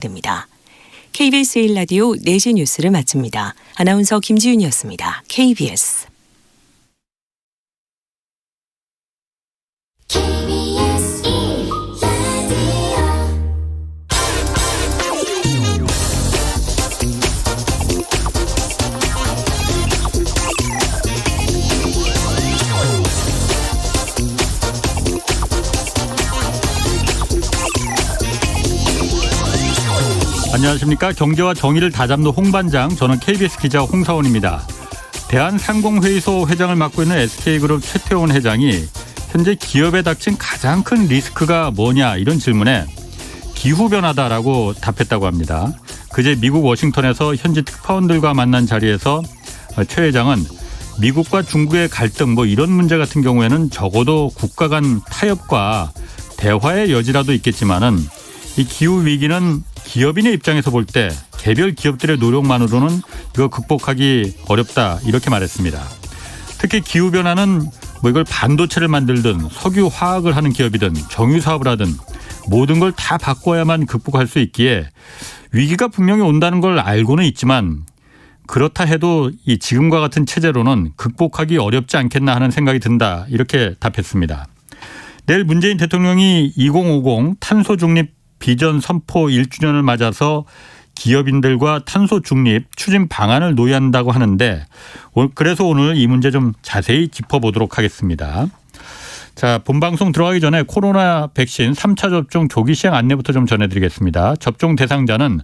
됩니다. KBS 1라디오 4시 뉴스를 마칩니다. 아나운서 김지윤이었습니다. KBS. 안녕하십니까. 경제와 정의를 다잡는 홍반장, 저는 KBS 기자 홍사원입니다. 대한상공회의소 회장을 맡고 있는 SK그룹 최태원 회장이 현재 기업에 닥친 가장 큰 리스크가 뭐냐 이런 질문에 기후변화다라고 답했다고 합니다. 그제 미국 워싱턴에서 현지 특파원들과 만난 자리에서 최 회장은 미국과 중국의 갈등 이런 문제 같은 경우에는 적어도 국가 간 타협과 대화의 여지라도 있겠지만은 이 기후 위기는 기업인의 입장에서 볼 때 개별 기업들의 노력만으로는 이거 극복하기 어렵다 이렇게 말했습니다. 특히 기후변화는 이걸 반도체를 만들든 석유 화학을 하는 기업이든 정유사업을 하든 모든 걸 다 바꿔야만 극복할 수 있기에 위기가 분명히 온다는 걸 알고는 있지만 그렇다 해도 이 지금과 같은 체제로는 극복하기 어렵지 않겠나 하는 생각이 든다 이렇게 답했습니다. 내일 문재인 대통령이 2050 탄소 중립 비전 선포 1주년을 맞아서 기업인들과 탄소 중립 추진 방안을 논의한다고 하는데 그래서 오늘 이 문제 좀 자세히 짚어보도록 하겠습니다. 자, 본방송 들어가기 전에 코로나 백신 3차 접종 조기 시행 안내부터 좀 전해드리겠습니다. 접종 대상자는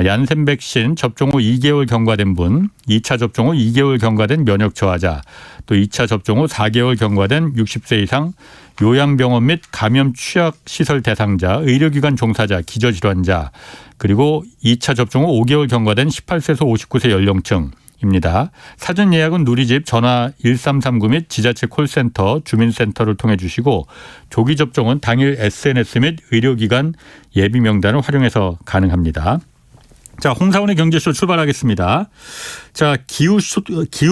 얀센 백신 접종 후 2개월 경과된 분, 2차 접종 후 2개월 경과된 면역 저하자, 또 2차 접종 후 4개월 경과된 60세 이상 요양병원 및 감염 취약시설 대상자, 의료기관 종사자, 기저질환자, 그리고 2차 접종 후 5개월 경과된 18세에서 59세 연령층입니다. 사전 예약은 누리집 전화 1339 및 지자체 콜센터, 주민센터를 통해 주시고 조기 접종은 당일 SNS 및 의료기관 예비 명단을 활용해서 가능합니다. 자, 홍사원의 경제쇼 출발하겠습니다. 자, 기후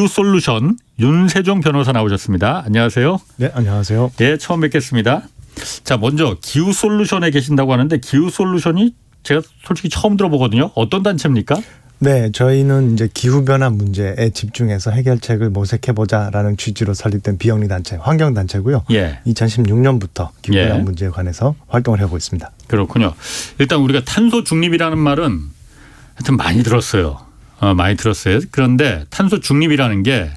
솔루션 윤세종 변호사 나오셨습니다. 안녕하세요. 네, 안녕하세요. 네, 처음 뵙겠습니다. 자, 먼저 기후 솔루션에 계신다고 하는데 기후 솔루션이 제가 솔직히 처음 들어보거든요. 어떤 단체입니까? 네, 저희는 이제 기후변화 문제에 집중해서 해결책을 모색해보자라는 취지로 설립된 비영리 단체, 환경단체고요. 예. 2016년부터 기후변화 예. 문제에 관해서 활동을 해보고 있습니다. 그렇군요. 일단 우리가 탄소 중립이라는 말은 하여튼 많이 들었어요. 많이 들었어요. 그런데 탄소 중립이라는 게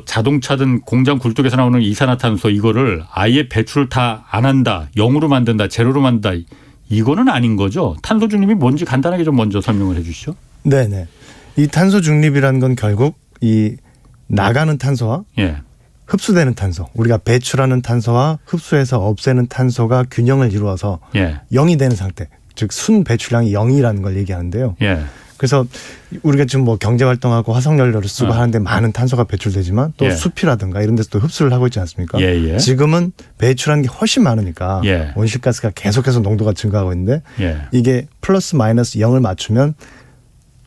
자동차든 공장 굴뚝에서 나오는 이산화탄소 이거를 아예 배출을 다 안 한다, 0으로 만든다, 제로로 만든다. 이거는 아닌 거죠. 탄소 중립이 뭔지 간단하게 좀 먼저 설명을 해 주시죠. 네네. 이 탄소 중립이라는 건 결국 이 나가는 탄소와 예. 흡수되는 탄소, 우리가 배출하는 탄소와 흡수해서 없애는 탄소가 균형을 이루어서 예. 0이 되는 상태, 즉 순 배출량이 0이라는 걸 얘기하는데요. 예. 그래서 우리가 지금 경제 활동하고 화석연료를 쓰고 하는데 많은 탄소가 배출되지만 또 예. 숲이라든가 이런 데서 또 흡수를 하고 있지 않습니까? 예. 지금은 배출하는 게 훨씬 많으니까 예. 온실가스가 계속해서 농도가 증가하고 있는데 예. 이게 플러스 마이너스 0을 맞추면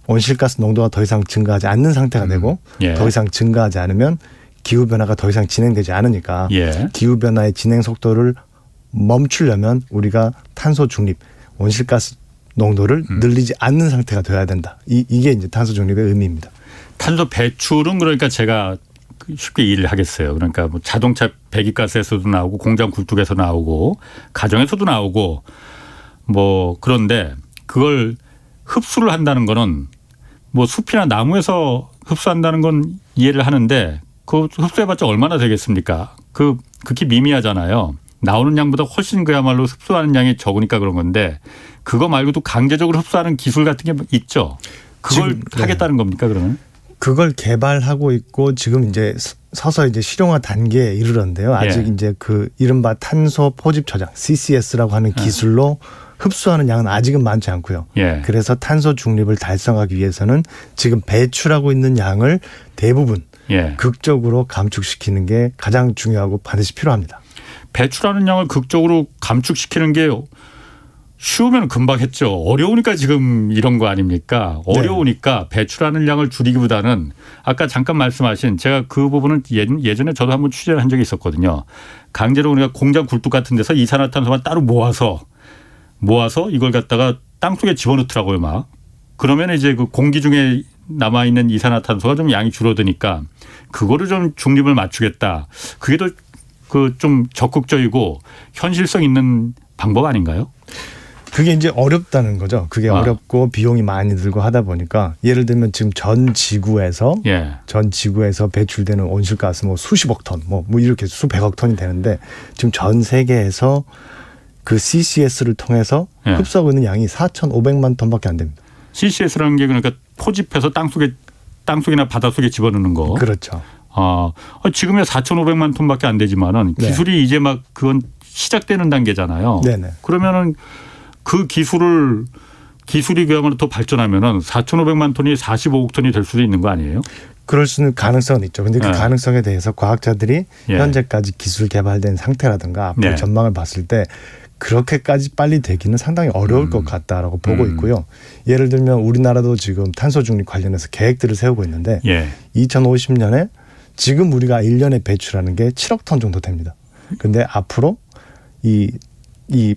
온실가스 농도가 더 이상 증가하지 않는 상태가 되고 예. 더 이상 증가하지 않으면 기후변화가 더 이상 진행되지 않으니까 예. 기후변화의 진행 속도를 멈추려면 우리가 탄소 중립, 온실가스 농도를 늘리지 않는 상태가 돼야 된다. 이게 이제 탄소 중립의 의미입니다. 탄소 배출은 그러니까 제가 쉽게 이해를 하겠어요. 그러니까 자동차 배기가스에서도 나오고 공장 굴뚝에서 나오고 가정에서도 나오고 그런데 그걸 흡수를 한다는 거는 숲이나 나무에서 흡수한다는 건 이해를 하는데 그 흡수해봤자 얼마나 되겠습니까? 극히 미미하잖아요. 나오는 양보다 훨씬 그야말로 흡수하는 양이 적으니까 그런 건데 그거 말고도 강제적으로 흡수하는 기술 같은 게 있죠. 그걸 하겠다는 겁니까 그러면? 그걸 개발하고 있고 지금 이제 서서 이제 실용화 단계에 이르렀는데요. 아직 예. 이제 그 이른바 탄소 포집 저장 CCS라고 하는 기술로 흡수하는 양은 아직은 많지 않고요. 예. 그래서 탄소 중립을 달성하기 위해서는 지금 배출하고 있는 양을 대부분 예. 극적으로 감축시키는 게 가장 중요하고 반드시 필요합니다. 배출하는 양을 극적으로 감축시키는 게 쉬우면 금방 했죠. 어려우니까 지금 이런 거 아닙니까? 어려우니까 배출하는 양을 줄이기보다는 아까 잠깐 말씀하신 제가 그 부분은 예전에 저도 한번 취재를 한 적이 있었거든요. 강제로 우리가 공장 굴뚝 같은 데서 이산화탄소만 따로 모아서 이걸 갖다가 땅속에 집어넣더라고요, 막. 그러면 이제 그 공기 중에 남아 있는 이산화탄소가 좀 양이 줄어드니까 그거를 좀 중립을 맞추겠다. 그게 더 그 좀 적극적이고 현실성 있는 방법 아닌가요? 그게 이제 어렵다는 거죠. 그게 어렵고 비용이 많이 들고 하다 보니까 예를 들면 지금 전 지구에서 배출되는 온실가스 뭐 수십억 톤, 뭐 이렇게 수백억 톤이 되는데 지금 전 세계에서 그 CCS를 통해서 흡수하고 있는 양이 4,500만 톤밖에 안 됩니다. CCS라는 게 그러니까 포집해서 땅속이나 바닷속에 집어넣는 거. 그렇죠. 지금에 4,500만 톤밖에 안 되지만은 기술이 이제 막 그건 시작되는 단계잖아요. 네네. 그러면은 그 기술이 그야말로 더 발전하면은 4,500만 톤이 45억 톤이 될 수도 있는 거 아니에요? 그럴 수는 가능성은 있죠. 근데 그 가능성에 대해서 과학자들이 현재까지 기술 개발된 상태라든가 앞으로 전망을 봤을 때 그렇게까지 빨리 되기는 상당히 어려울 것 같다라고 보고 있고요. 예를 들면 우리나라도 지금 탄소 중립 관련해서 계획들을 세우고 있는데 2050년에 지금 우리가 1년에 배출하는 게 7억 톤 정도 됩니다. 근데 앞으로 이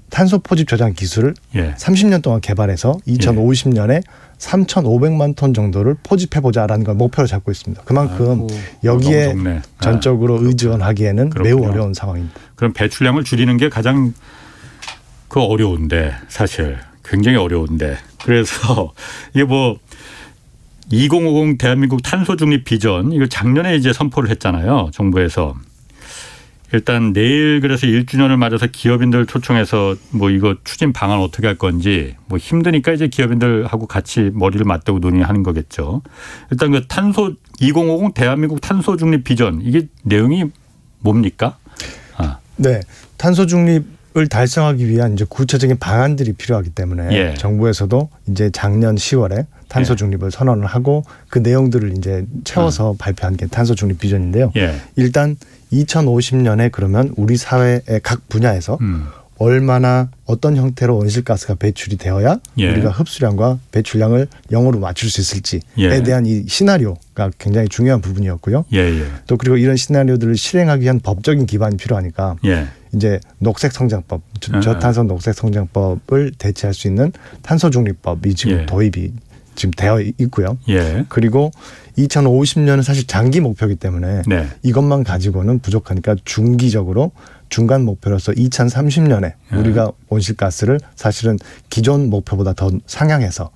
탄소 포집 저장 기술을 30년 동안 개발해서 2050년에 3,500만 톤 정도를 포집해보자라는 걸 목표로 잡고 있습니다. 그만큼 여기에 전적으로 의존하기에는 매우 어려운 상황입니다. 그럼 배출량을 줄이는 게 가장 어려운데 사실 굉장히 어려운데 그래서 이게 뭐 2050 대한민국 탄소 중립 비전 이거 작년에 이제 선포를 했잖아요. 정부에서. 일단 내일 그래서 1주년을 맞아서 기업인들 초청해서 뭐 이거 추진 방안 어떻게 할 건지 뭐 힘드니까 이제 기업인들하고 같이 머리를 맞대고 논의하는 거겠죠. 일단 그 2050 대한민국 탄소 중립 비전 이게 내용이 뭡니까? 네. 탄소 중립을 달성하기 위한 이제 구체적인 방안들이 필요하기 때문에 정부에서도 이제 작년 10월에 탄소 중립을 선언을 하고 그 내용들을 이제 채워서 발표한 게 탄소 중립 비전인데요. 일단 2050년에 그러면 우리 사회의 각 분야에서 얼마나 어떤 형태로 온실가스가 배출이 되어야 우리가 흡수량과 배출량을 0으로 맞출 수 있을지에 대한 이 시나리오가 굉장히 중요한 부분이었고요. 또 그리고 이런 시나리오들을 실행하기 위한 법적인 기반이 필요하니까 이제 녹색 성장법, 저탄소 녹색 성장법을 대체할 수 있는 탄소 중립법이 지금 도입이 지금 되어 있고요. 그리고 2050년은 사실 장기 목표이기 때문에 이것만 가지고는 부족하니까 중기적으로 중간 목표로서 2030년에 우리가 온실가스를 사실은 기존 목표보다 더 상향해서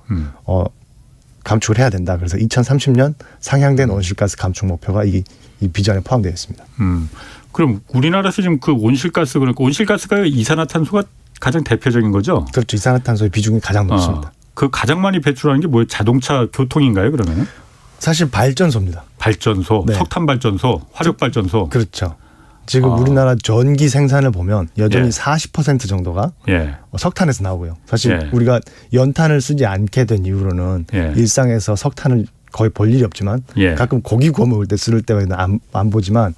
감축을 해야 된다. 그래서 2030년 상향된 온실가스 감축 목표가 이 비전에 포함되어 있습니다. 그럼 우리나라에서 지금 그 그러니까 온실가스가 이산화탄소가 가장 대표적인 거죠? 그렇죠. 이산화탄소의 비중이 가장 높습니다. 그 가장 많이 배출하는 게 뭐예요? 자동차 교통인가요, 그러면? 사실 발전소입니다. 발전소, 석탄 발전소, 화력 발전소. 그렇죠. 지금 우리나라 전기 생산을 보면 여전히 40% 정도가 석탄에서 나오고요. 사실 우리가 연탄을 쓰지 않게 된 이후로는 일상에서 석탄을 거의 볼 일이 없지만 가끔 고기 구워 먹을 때 쓸 때는 안 보지만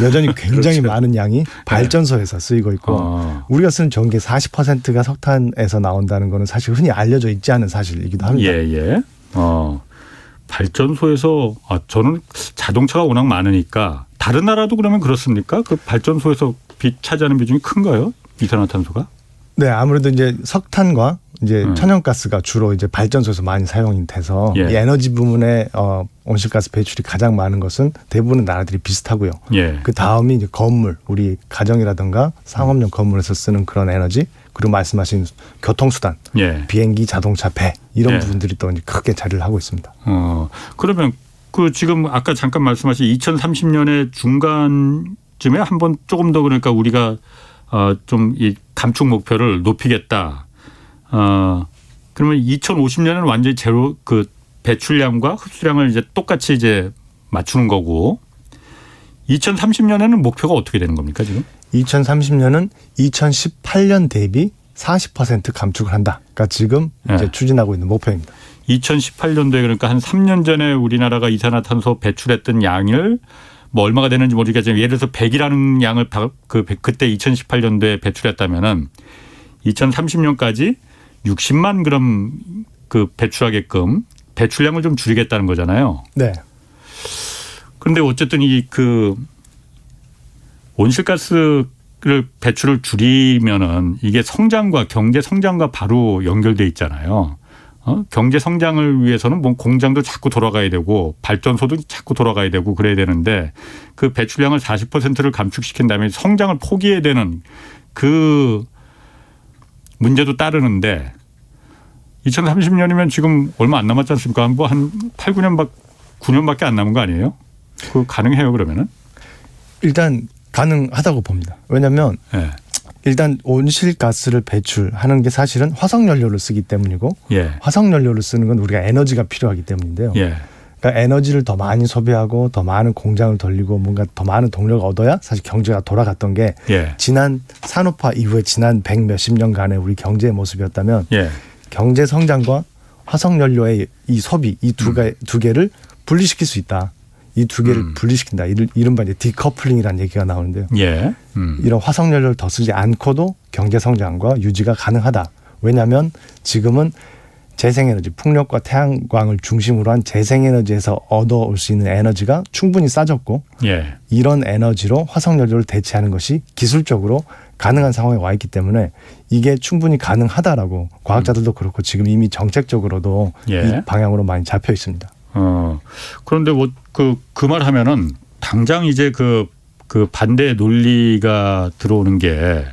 여전히 굉장히 많은 양이 발전소에서 쓰이고 있고 우리가 쓰는 전기의 40%가 석탄에서 나온다는 거는 사실 흔히 알려져 있지 않은 사실이기도 합니다. 발전소에서 저는 자동차가 워낙 많으니까 다른 나라도 그러면 그렇습니까? 그 발전소에서 차지하는 비중이 큰가요? 이산화탄소가? 네, 아무래도 이제 석탄과 이제 천연가스가 주로 이제 발전소에서 많이 사용이 돼서 이 에너지 부문의 온실가스 배출이 가장 많은 것은 대부분의 나라들이 비슷하고요. 그 다음이 이제 건물, 우리 가정이라든가 상업용 건물에서 쓰는 그런 에너지, 그리고 말씀하신 교통수단, 비행기, 자동차, 배 이런 부분들이 또 이제 크게 자리를 하고 있습니다. 그러면 그 지금 아까 잠깐 말씀하신 2030년의 중간쯤에 한번 조금 더 그러니까 우리가 좀 이 감축 목표를 높이겠다. 그러면 2050년은 완전히 제로 그 배출량과 흡수량을 이제 똑같이 이제 맞추는 거고 2030년에는 목표가 어떻게 되는 겁니까 지금? 2030년은 2018년 대비 40% 감축을 한다. 그러니까 지금 이제 추진하고 있는 목표입니다. 2018년도에 그러니까 한 3년 전에 우리나라가 이산화탄소 배출했던 양을 뭐 얼마가 되는지 모르겠지만 예를 들어서 100이라는 양을 그때 2018년도에 배출했다면은 2030년까지 60만 그램 그 배출하게끔 배출량을 좀 줄이겠다는 거잖아요. 네. 그런데 어쨌든 이 그 온실가스 배출을 줄이면은 이게 성장과 경제 성장과 바로 연결돼 있잖아요. 경제 성장을 위해서는 뭐 공장도 자꾸 돌아가야 되고 발전소도 자꾸 돌아가야 되고 그래야 되는데 그 배출량을 40%를 감축시킨 다음에 성장을 포기해야 되는 그 문제도 따르는데 2030년이면 지금 얼마 안 남았지 않습니까? 뭐 한 8, 9년밖에 안 남은 거 아니에요? 그 가능해요 그러면은? 일단 가능하다고 봅니다. 왜냐하면 예. 일단 온실가스를 배출하는 게 사실은 화석연료를 쓰기 때문이고 예. 화석연료를 쓰는 건 우리가 에너지가 필요하기 때문인데요. 예. 그러니까 에너지를 더 많이 소비하고 더 많은 공장을 돌리고 뭔가 더 많은 동력을 얻어야 사실 경제가 돌아갔던 게 예. 지난 산업화 이후에 지난 100 몇십 년간의 우리 경제의 모습이었다면 예. 경제 성장과 화석연료의 이 소비 이 두 개를 분리시킬 수 있다. 이 두 개를 분리시킨다. 이른바 이제 디커플링이라는 얘기가 나오는데요. 예. 이런 화석연료를 더 쓰지 않고도 경제 성장과 유지가 가능하다. 왜냐하면 지금은 재생에너지, 풍력과 태양광을 중심으로 한 재생에너지에서 얻어올 수 있는 에너지가 충분히 싸졌고 예. 이런 에너지로 화석연료를 대체하는 것이 기술적으로 가능한 상황에 와 있기 때문에 이게 충분히 가능하다라고 과학자들도 그렇고 지금 이미 정책적으로도 예. 이 방향으로 많이 잡혀 있습니다. 그런데 뭐 그 말 하면은 당장 이제 그 반대 논리가 들어오는 게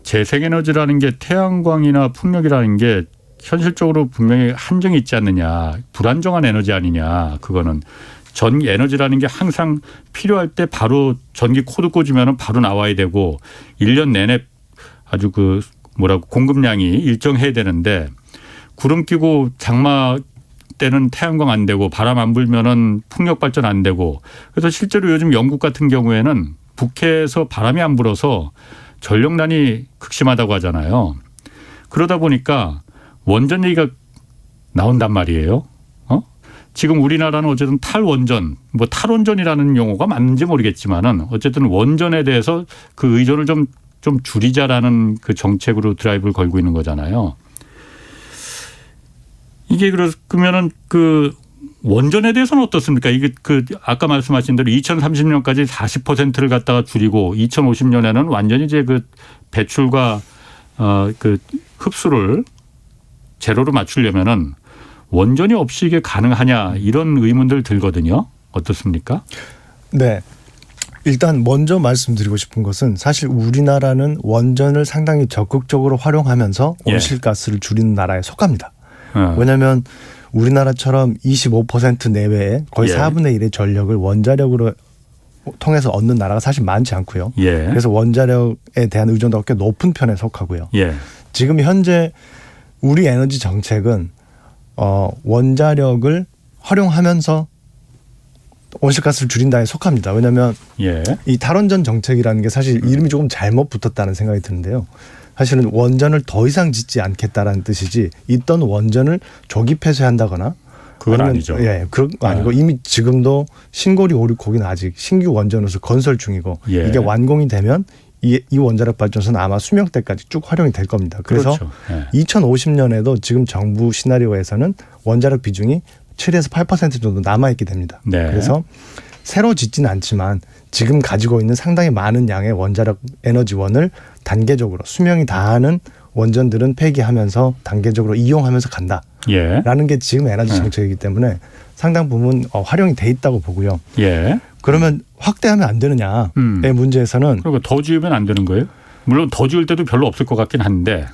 재생에너지라는 게 태양광이나 풍력이라는 게 현실적으로 분명히 한정이 있지 않느냐. 불안정한 에너지 아니냐. 그거는 전 에너지라는 게 항상 필요할 때 바로 전기 코드 꽂으면 바로 나와야 되고 1년 내내 아주 공급량이 일정해야 되는데 구름 끼고 장마 때는 태양광 안 되고 바람 안 불면은 풍력 발전 안 되고 그래서 실제로 요즘 영국 같은 경우에는 북해에서 바람이 안 불어서 전력난이 극심하다고 하잖아요. 그러다 보니까 원전 얘기가 나온단 말이에요. 지금 우리나라는 어쨌든 탈원전, 뭐 탈원전이라는 용어가 맞는지 모르겠지만은 어쨌든 원전에 대해서 그 의존을 좀 줄이자라는 그 정책으로 드라이브를 걸고 있는 거잖아요. 이게 그러면은 그 원전에 대해서는 어떻습니까? 이게 아까 말씀하신 대로 2030년까지 40%를 갖다가 줄이고 2050년에는 완전히 이제 그 배출과 그 흡수를 제로로 맞추려면은 원전이 없이 이게 가능하냐 이런 의문들 들거든요. 어떻습니까? 네. 일단 먼저 말씀드리고 싶은 것은 사실 우리나라는 원전을 상당히 적극적으로 활용하면서 온실가스를 줄이는 나라에 속합니다. 왜냐하면 우리나라처럼 25% 내외에 거의 4분의 1의 전력을 원자력으로 통해서 얻는 나라가 사실 많지 않고요. 그래서 원자력에 대한 의존도가 꽤 높은 편에 속하고요. 지금 현재 우리 에너지 정책은 원자력을 활용하면서 온실가스를 줄인다에 속합니다. 왜냐하면 이 탈원전 정책이라는 게 사실 이름이 조금 잘못 붙었다는 생각이 드는데요. 사실은 원전을 더 이상 짓지 않겠다라는 뜻이지 있던 원전을 조기 폐쇄한다거나 그건 아니죠. 그런 거 아니고 이미 지금도 신고리 5, 6호기는 아직 신규 원전으로 건설 중이고 이게 완공이 되면 이 원자력 발전소는 아마 수명 때까지 쭉 활용이 될 겁니다. 그래서 2050년에도 지금 정부 시나리오에서는 원자력 비중이 7에서 8% 정도 남아있게 됩니다. 그래서 새로 짓지는 않지만 지금 가지고 있는 상당히 많은 양의 원자력 에너지원을 단계적으로 수명이 다하는 원전들은 폐기하면서 단계적으로 이용하면서 간다라는 게 지금 에너지 정책이기 때문에 상당 부분 활용이 돼 있다고 보고요. 그러면 확대하면 안 되느냐의 문제에서는 그리고 더 지으면 안 되는 거예요? 물론 더 지을 때도 별로 없을 것 같긴 한데.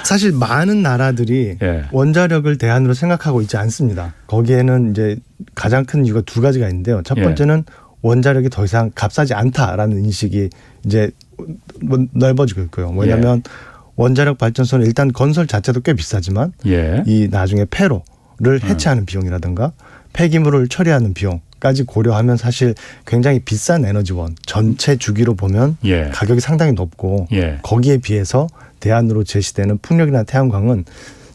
사실 많은 나라들이 원자력을 대안으로 생각하고 있지 않습니다. 거기에는 이제 가장 큰 이유가 두 가지가 있는데요. 첫 번째는 원자력이 더 이상 값싸지 않다라는 인식이 이제 넓어지고 있고요. 왜냐하면 원자력 발전소는 일단 건설 자체도 꽤 비싸지만 이 나중에 폐로를 해체하는 비용이라든가 폐기물을 처리하는 비용까지 고려하면 사실 굉장히 비싼 에너지원 전체 주기로 보면 가격이 상당히 높고 거기에 비해서 대안으로 제시되는 풍력이나 태양광은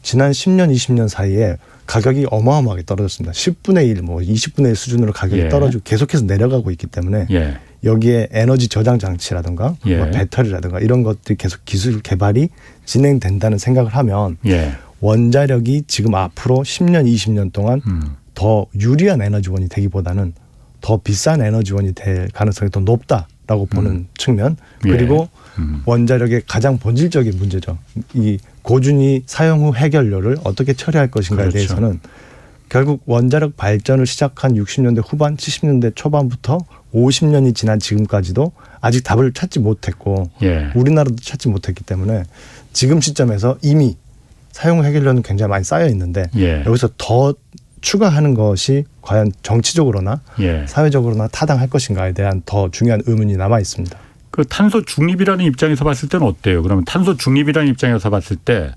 지난 10년, 20년 사이에 가격이 어마어마하게 떨어졌습니다. 10분의 1, 뭐 20분의 1 수준으로 가격이 떨어지고 계속해서 내려가고 있기 때문에 여기에 에너지 저장 장치라든가 뭐 배터리라든가 이런 것들이 계속 기술 개발이 진행된다는 생각을 하면 원자력이 지금 앞으로 10년, 20년 동안 더 유리한 에너지원이 되기보다는 더 비싼 에너지원이 될 가능성이 더 높다. 라고 보는 측면 그리고 원자력의 가장 본질적인 문제죠. 이 고준위 사용 후 해결료를 어떻게 처리할 것인가에 그렇죠. 대해서는 결국 원자력 발전을 시작한 60년대 후반 70년대 초반부터 50년이 지난 지금까지도 아직 답을 찾지 못했고 우리나라도 찾지 못했기 때문에 지금 시점에서 이미 사용 후 해결료는 굉장히 많이 쌓여 있는데 여기서 더 추가하는 것이 과연 정치적으로나 사회적으로나 타당할 것인가에 대한 더 중요한 의문이 남아 있습니다. 그 탄소 중립이라는 입장에서 봤을 때는 어때요? 그러면 탄소 중립이라는 입장에서 봤을 때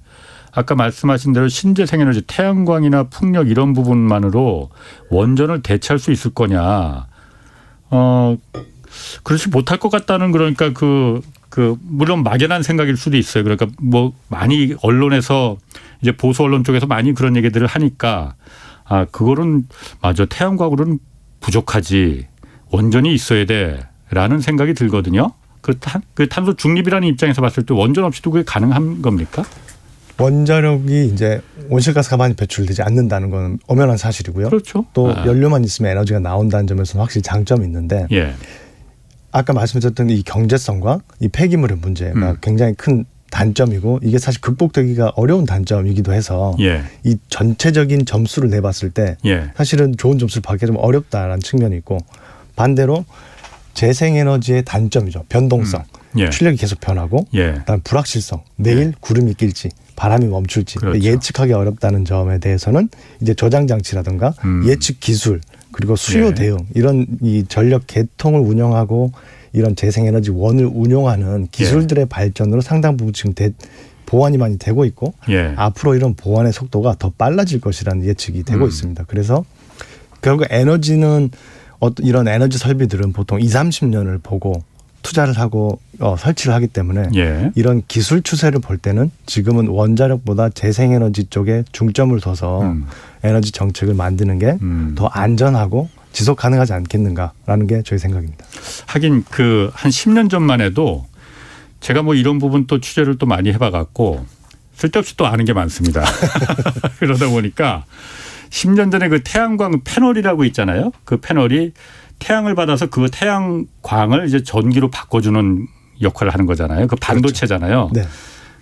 아까 말씀하신 대로 신재생에너지 태양광이나 풍력 이런 부분만으로 원전을 대체할 수 있을 거냐? 그렇지 못할 것 같다는 그러니까 물론 막연한 생각일 수도 있어요. 그러니까 뭐 많이 언론에서 이제 보수 언론 쪽에서 많이 그런 얘기들을 하니까 그거는 맞아 태양광으로는 부족하지 원전이 있어야 돼라는 생각이 들거든요. 그 탄소 중립이라는 입장에서 봤을 때 원전 없이도 그게 가능한 겁니까? 원자력이 이제 온실가스가 많이 배출되지 않는다는 건 엄연한 사실이고요. 그렇죠. 또 연료만 있으면 에너지가 나온다는 점에서는 확실히 장점이 있는데 아까 말씀드렸던 이 경제성과 이 폐기물의 문제가 굉장히 큰 단점이고 이게 사실 극복되기가 어려운 단점이기도 해서 이 전체적인 점수를 내봤을 때 사실은 좋은 점수를 받기 좀 어렵다라는 측면이 있고 반대로 재생에너지의 단점이죠. 변동성. 출력이 계속 변하고 그다음 불확실성. 내일 구름이 낄지 바람이 멈출지 그렇죠. 예측하기 어렵다는 점에 대해서는 이제 저장 장치라든가 예측 기술 그리고 수요 대응 이런 이 전력 계통을 운영하고 이런 재생에너지 원을 운용하는 기술들의 발전으로 상당 부분 지금 보완이 많이 되고 있고 앞으로 이런 보완의 속도가 더 빨라질 것이라는 예측이 되고 있습니다. 그래서 결국 에너지는 이런 에너지 설비들은 보통 20-30년을 보고 투자를 하고 설치를 하기 때문에 이런 기술 추세를 볼 때는 지금은 원자력보다 재생에너지 쪽에 중점을 둬서 에너지 정책을 만드는 게 더 안전하고 지속 가능하지 않겠는가라는 게 저희 생각입니다. 하긴 한 10년 전만 해도 제가 뭐 이런 부분 또 취재를 또 많이 해봐갖고 쓸데없이 또 아는 게 많습니다. 그러다 보니까 10년 전에 그 태양광 패널이라고 있잖아요. 그 패널이 태양을 받아서 그 태양광을 이제 전기로 바꿔주는 역할을 하는 거잖아요. 그 반도체잖아요. 네.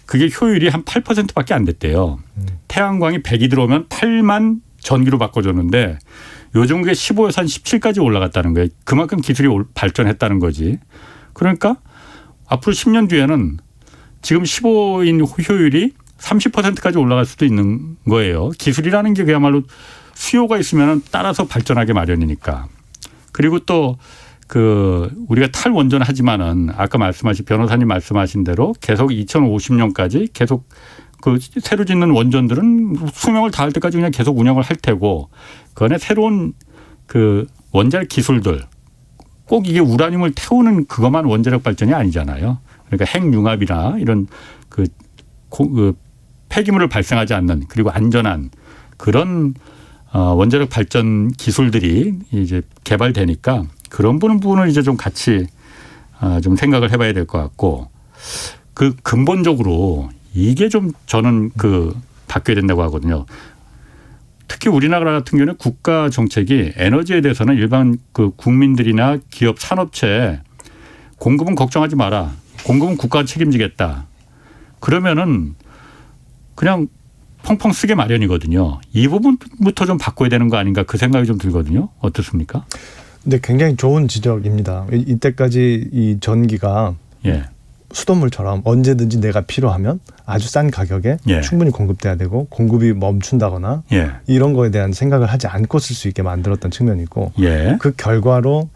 그게 효율이 한 8%밖에 안 됐대요. 태양광이 100이 들어오면 8만 전기로 바꿔줬는데 요즘 그게 15에서 한 17까지 올라갔다는 거예요. 그만큼 기술이 발전했다는 거지. 그러니까 앞으로 10년 뒤에는 지금 15인 효율이 30%까지 올라갈 수도 있는 거예요. 기술이라는 게 그야말로 수요가 있으면 따라서 발전하게 마련이니까. 그리고 또 우리가 탈원전 하지만은 아까 변호사님 말씀하신 대로 계속 2050년까지 계속 새로 짓는 원전들은 수명을 다할 때까지 그냥 계속 운영을 할 테고 그 안에 새로운 원자력 기술들 꼭 이게 우라늄을 태우는 그것만 원자력 발전이 아니잖아요. 그러니까 핵융합이나 이런 폐기물을 발생하지 않는 그리고 안전한 그런 원자력 발전 기술들이 이제 개발되니까 그런 부분을 이제 좀 같이 좀 생각을 해봐야 될 것 같고 근본적으로 이게 좀 저는 바뀌어야 된다고 하거든요. 특히 우리나라 같은 경우는 국가 정책이 에너지에 대해서는 일반 국민들이나 기업 산업체에 공급은 걱정하지 마라. 공급은 국가가 책임지겠다. 그러면은 그냥 펑펑 쓰게 마련이거든요. 이 부분부터 좀 바꿔야 되는 거 아닌가 그 생각이 좀 들거든요. 어떻습니까? 근데 굉장히 좋은 지적입니다. 이때까지 이 전기가 수돗물처럼 언제든지 내가 필요하면 아주 싼 가격에 충분히 공급돼야 되고 공급이 멈춘다거나 이런 거에 대한 생각을 하지 않고 쓸 수 있게 만들었던 측면이 있고 그 결과로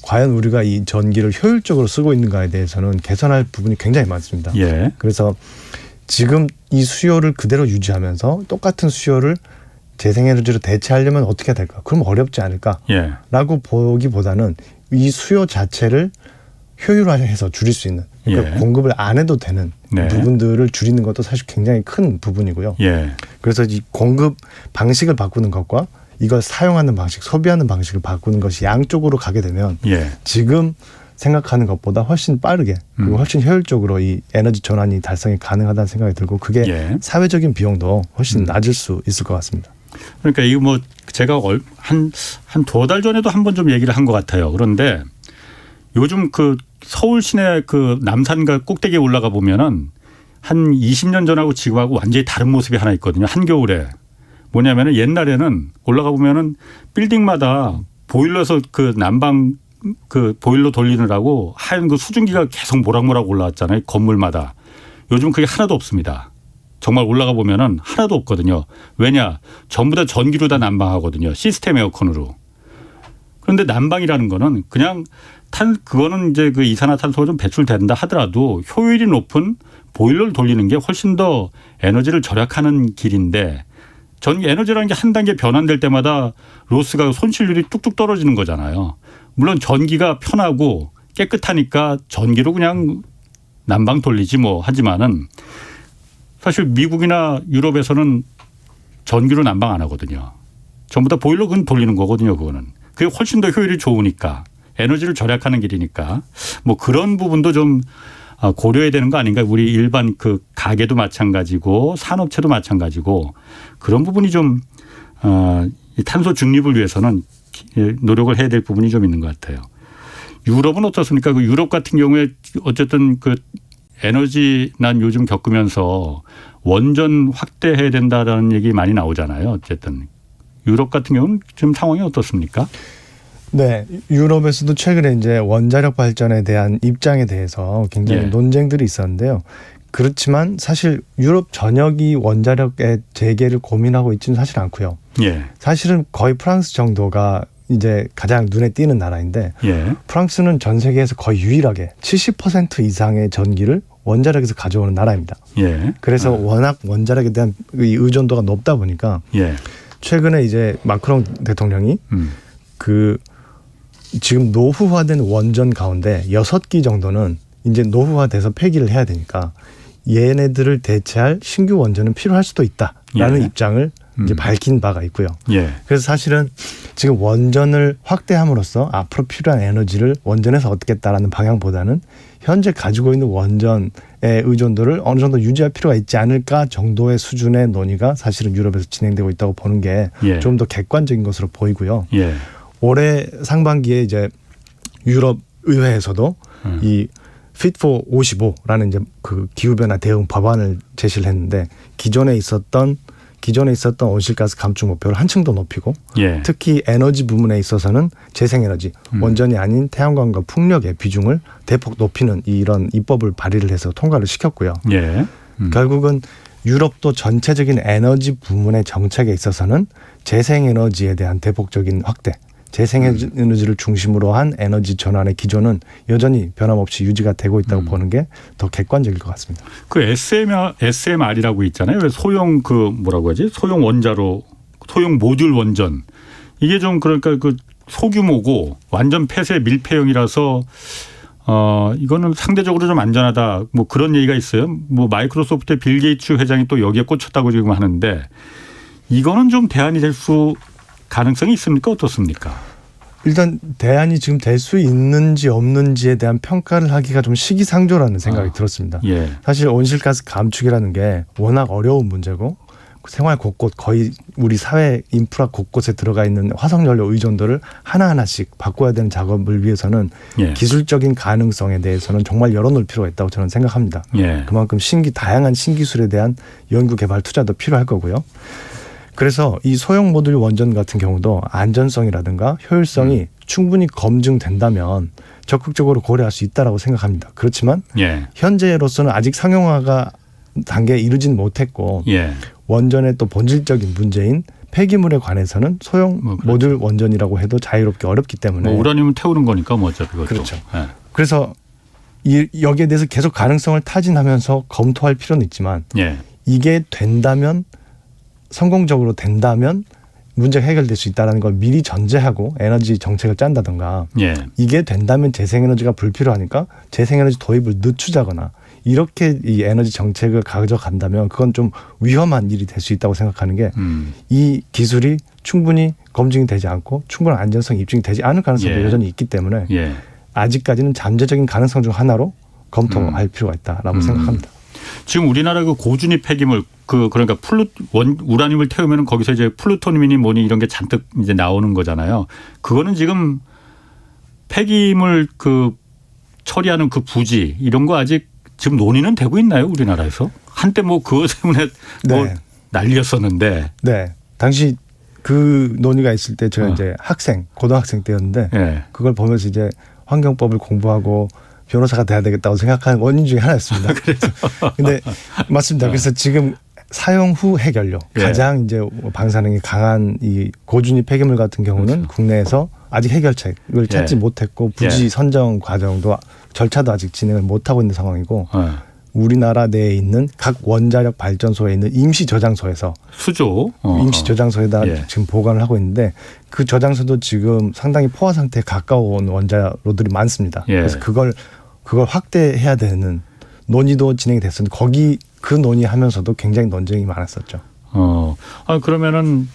과연 우리가 이 전기를 효율적으로 쓰고 있는가에 대해서는 개선할 부분이 굉장히 많습니다. 그래서 지금 이 수요를 그대로 유지하면서 똑같은 수요를 재생에너지로 대체하려면 어떻게 해야 될까? 그럼 어렵지 않을까라고 보기보다는 이 수요 자체를 효율화해서 줄일 수 있는 그러니까 공급을 안 해도 되는 부분들을 줄이는 것도 사실 굉장히 큰 부분이고요. 그래서 이 공급 방식을 바꾸는 것과 이걸 사용하는 방식, 소비하는 방식을 바꾸는 것이 양쪽으로 가게 되면 지금 생각하는 것보다 훨씬 빠르게 그리고 훨씬 효율적으로 이 에너지 전환이 달성이 가능하다는 생각이 들고 그게 사회적인 비용도 훨씬 낮을 수 있을 것 같습니다. 그러니까 이거 뭐 제가 한 2달 전에도 한번 좀 얘기를 한 것 같아요. 그런데 요즘 그 서울 시내 그 남산가 꼭대기에 올라가 보면은 한 20년 전하고 지금하고 완전히 다른 모습이 하나 있거든요. 한겨울에. 뭐냐면은 옛날에는 올라가 보면은 빌딩마다 보일러에서 그 난방 그 보일러 돌리느라고 하얀 그 수증기가 계속 모락모락 올라왔잖아요. 건물마다. 요즘 그게 하나도 없습니다. 정말 올라가 보면은 하나도 없거든요. 왜냐? 전부 다 전기로 다 난방하거든요. 시스템 에어컨으로. 그런데 난방이라는 거는 그냥 그거는 이제 그 이산화탄소가 좀 배출된다 하더라도 효율이 높은 보일러를 돌리는 게 훨씬 더 에너지를 절약하는 길인데 전기 에너지라는 게 한 단계 변환될 때마다 로스가 손실률이 뚝뚝 떨어지는 거잖아요. 물론 전기가 편하고 깨끗하니까 전기로 그냥 난방 돌리지 뭐 하지만은 사실 미국이나 유럽에서는 전기로 난방 안 하거든요. 전부 다 보일러 돌리는 거거든요. 그거는. 그게 훨씬 더 효율이 좋으니까 에너지를 절약하는 길이니까 뭐 그런 부분도 좀 고려해야 되는 거 아닌가. 우리 일반 그 가게도 마찬가지고 산업체도 마찬가지고 그런 부분이 좀 탄소 중립을 위해서는 노력을 해야 될 부분이 좀 있는 것 같아요. 유럽은 어떻습니까? 그 유럽 같은 경우에 어쨌든 그 에너지 난 요즘 겪으면서 원전 확대해야 된다라는 얘기 많이 나오잖아요. 어쨌든 유럽 같은 경우는 지금 상황이 어떻습니까? 네, 유럽에서도 최근에 이제 원자력 발전에 대한 입장에 대해서 굉장히 논쟁들이 있었는데요. 그렇지만 사실 유럽 전역이 원자력의 재개를 고민하고 있지는 사실 않고요. 사실은 거의 프랑스 정도가 이제 가장 눈에 띄는 나라인데 프랑스는 전 세계에서 거의 유일하게 70% 이상의 전기를 원자력에서 가져오는 나라입니다. 그래서 워낙 원자력에 대한 의존도가 높다 보니까 최근에 이제 마크롱 대통령이 그 지금 노후화된 원전 가운데 6기 정도는 이제 노후화돼서 폐기를 해야 되니까 얘네들을 대체할 신규 원전은 필요할 수도 있다라는 입장을 이제 밝힌 바가 있고요. 그래서 사실은 지금 원전을 확대함으로써 앞으로 필요한 에너지를 원전에서 얻겠다라는 방향보다는 현재 가지고 있는 원전의 의존도를 어느 정도 유지할 필요가 있지 않을까 정도의 수준의 논의가 사실은 유럽에서 진행되고 있다고 보는 게 좀 더 객관적인 것으로 보이고요. 올해 상반기에 이제 유럽 의회에서도 이 Fit for 55라는 이제 그 기후변화 대응 법안을 제시를 했는데 기존에 있었던 온실가스 감축 목표를 한층 더 높이고 특히 에너지 부문에 있어서는 재생에너지 원전이 아닌 태양광과 풍력의 비중을 대폭 높이는 이런 입법을 발의를 해서 통과를 시켰고요. 결국은 유럽도 전체적인 에너지 부문의 정책에 있어서는 재생에너지에 대한 대폭적인 확대, 재생에너지를 중심으로 한 에너지 전환의 기조는 여전히 변함없이 유지가 되고 있다고 보는 게 더 객관적일 것 같습니다. 그 SMR이라고 있잖아요. 소형 그 뭐라고 하지? 소형 원자로, 소형 모듈 원전. 이게 좀 그러니까 그 소규모고 완전 폐쇄 밀폐형이라서 이거는 상대적으로 좀 안전하다. 뭐 그런 얘기가 있어요. 뭐 마이크로소프트의 빌 게이츠 회장이 또 여기에 꽂혔다고 지금 하는데 이거는 좀 대안이 될 가능성이 있습니까? 어떻습니까? 일단 대안이 지금 될 수 있는지 없는지에 대한 평가를 하기가 좀 시기상조라는 생각이 들었습니다. 사실 온실가스 감축이라는 게 워낙 어려운 문제고 생활 곳곳 거의 우리 사회 인프라 곳곳에 들어가 있는 화석연료 의존도를 하나하나씩 바꿔야 되는 작업을 위해서는 기술적인 가능성에 대해서는 정말 열어놓을 필요가 있다고 저는 생각합니다. 그만큼 다양한 신기술에 대한 연구 개발 투자도 필요할 거고요. 그래서 이 소형 모듈 원전 같은 경우도 안전성이라든가 효율성이 충분히 검증된다면 적극적으로 고려할 수 있다라고 생각합니다. 그렇지만 현재로서는 아직 상용화가 단계에 이르진 못했고 원전의 또 본질적인 문제인 폐기물에 관해서는 소형 모듈 원전이라고 해도 자유롭게 어렵기 때문에 우라늄을 태우는 거니까 뭐 어차피 그것도. 그렇죠. 그래서 여기에 대해서 계속 가능성을 타진하면서 검토할 필요는 있지만 이게 된다면 성공적으로 된다면 문제가 해결될 수 있다는 걸 미리 전제하고 에너지 정책을 짠다든가 이게 된다면 재생에너지가 불필요하니까 재생에너지 도입을 늦추자거나 이렇게 이 에너지 정책을 가져간다면 그건 좀 위험한 일이 될 수 있다고 생각하는 게 이 기술이 충분히 검증이 되지 않고 충분한 안전성이 입증이 되지 않을 가능성도 여전히 있기 때문에 아직까지는 잠재적인 가능성 중 하나로 검토할 필요가 있다라고 생각합니다. 지금 우리나라 그 고준위 폐기물 그러니까 우라늄을 태우면 거기서 이제 플루토늄이니 뭐니 이런 게 잔뜩 이제 나오는 거잖아요. 그거는 지금 폐기물 그 처리하는 그 부지 이런 거 아직 지금 논의는 되고 있나요, 우리나라에서? 한때 뭐 그것 때문에 뭐 네. 난리였었는데. 네. 당시 그 논의가 있을 때 제가 이제 고등학생 때였는데 예. 그걸 보면서 이제 환경법을 공부하고 변호사가 돼야 되겠다고 생각하는 원인 중에 하나였습니다. 그래서 근데 맞습니다. 그래서 지금 사용 후 해결료 예. 가장 이제 방사능이 강한 이 고준위 폐기물 같은 경우는 그렇죠. 국내에서 아직 해결책을 찾지 예. 못했고 부지 선정 과정도 절차도 아직 진행을 못하고 있는 상황이고 우리나라 내에 있는 각 원자력 발전소에 있는 임시 저장소에서 수조 임시 저장소에다 예. 지금 보관을 하고 있는데 그 저장소도 지금 상당히 포화 상태에 가까운 원자로들이 많습니다. 예. 그래서 그걸 확대해야 되는 논의도 진행이 됐었는데 거기 그 논의하면서도 굉장히 논쟁이 많았었죠. 그러면은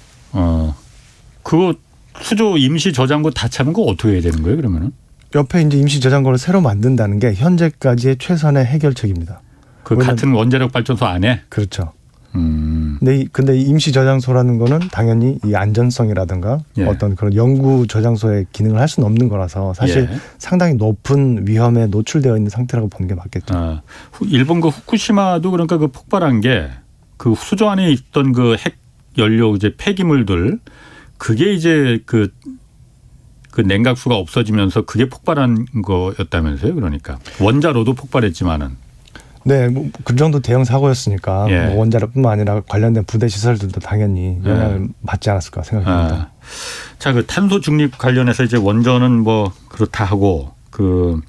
그거 수조 임시 저장고 다 차면 거 어떻게 해야 되는 거예요, 그러면은? 옆에 이제 임시 저장고를 새로 만든다는 게 현재까지의 최선의 해결책입니다. 그 같은 원자력 발전소 안에? 그렇죠. 근데 이 임시 저장소라는 거는 당연히 이 안전성이라든가 예. 어떤 그런 연구 저장소의 기능을 할 수는 없는 거라서 사실 예. 상당히 높은 위험에 노출되어 있는 상태라고 보는 게 맞겠죠. 일본 그 후쿠시마도 그러니까 그 폭발한 게 그 수조 안에 있던 그 핵 연료 이제 폐기물들 그게 이제 그 냉각수가 없어지면서 그게 폭발한 거였다면서요, 그러니까 원자로도 폭발했지만은. 네, 뭐 그 정도 대형 사고였으니까 예. 뭐 원자력뿐만 아니라 관련된 부대 시설들도 당연히 영향을 받지 않았을까 생각합니다. 자, 그 탄소 중립 관련해서 이제 원전은 뭐 그렇다 하고 그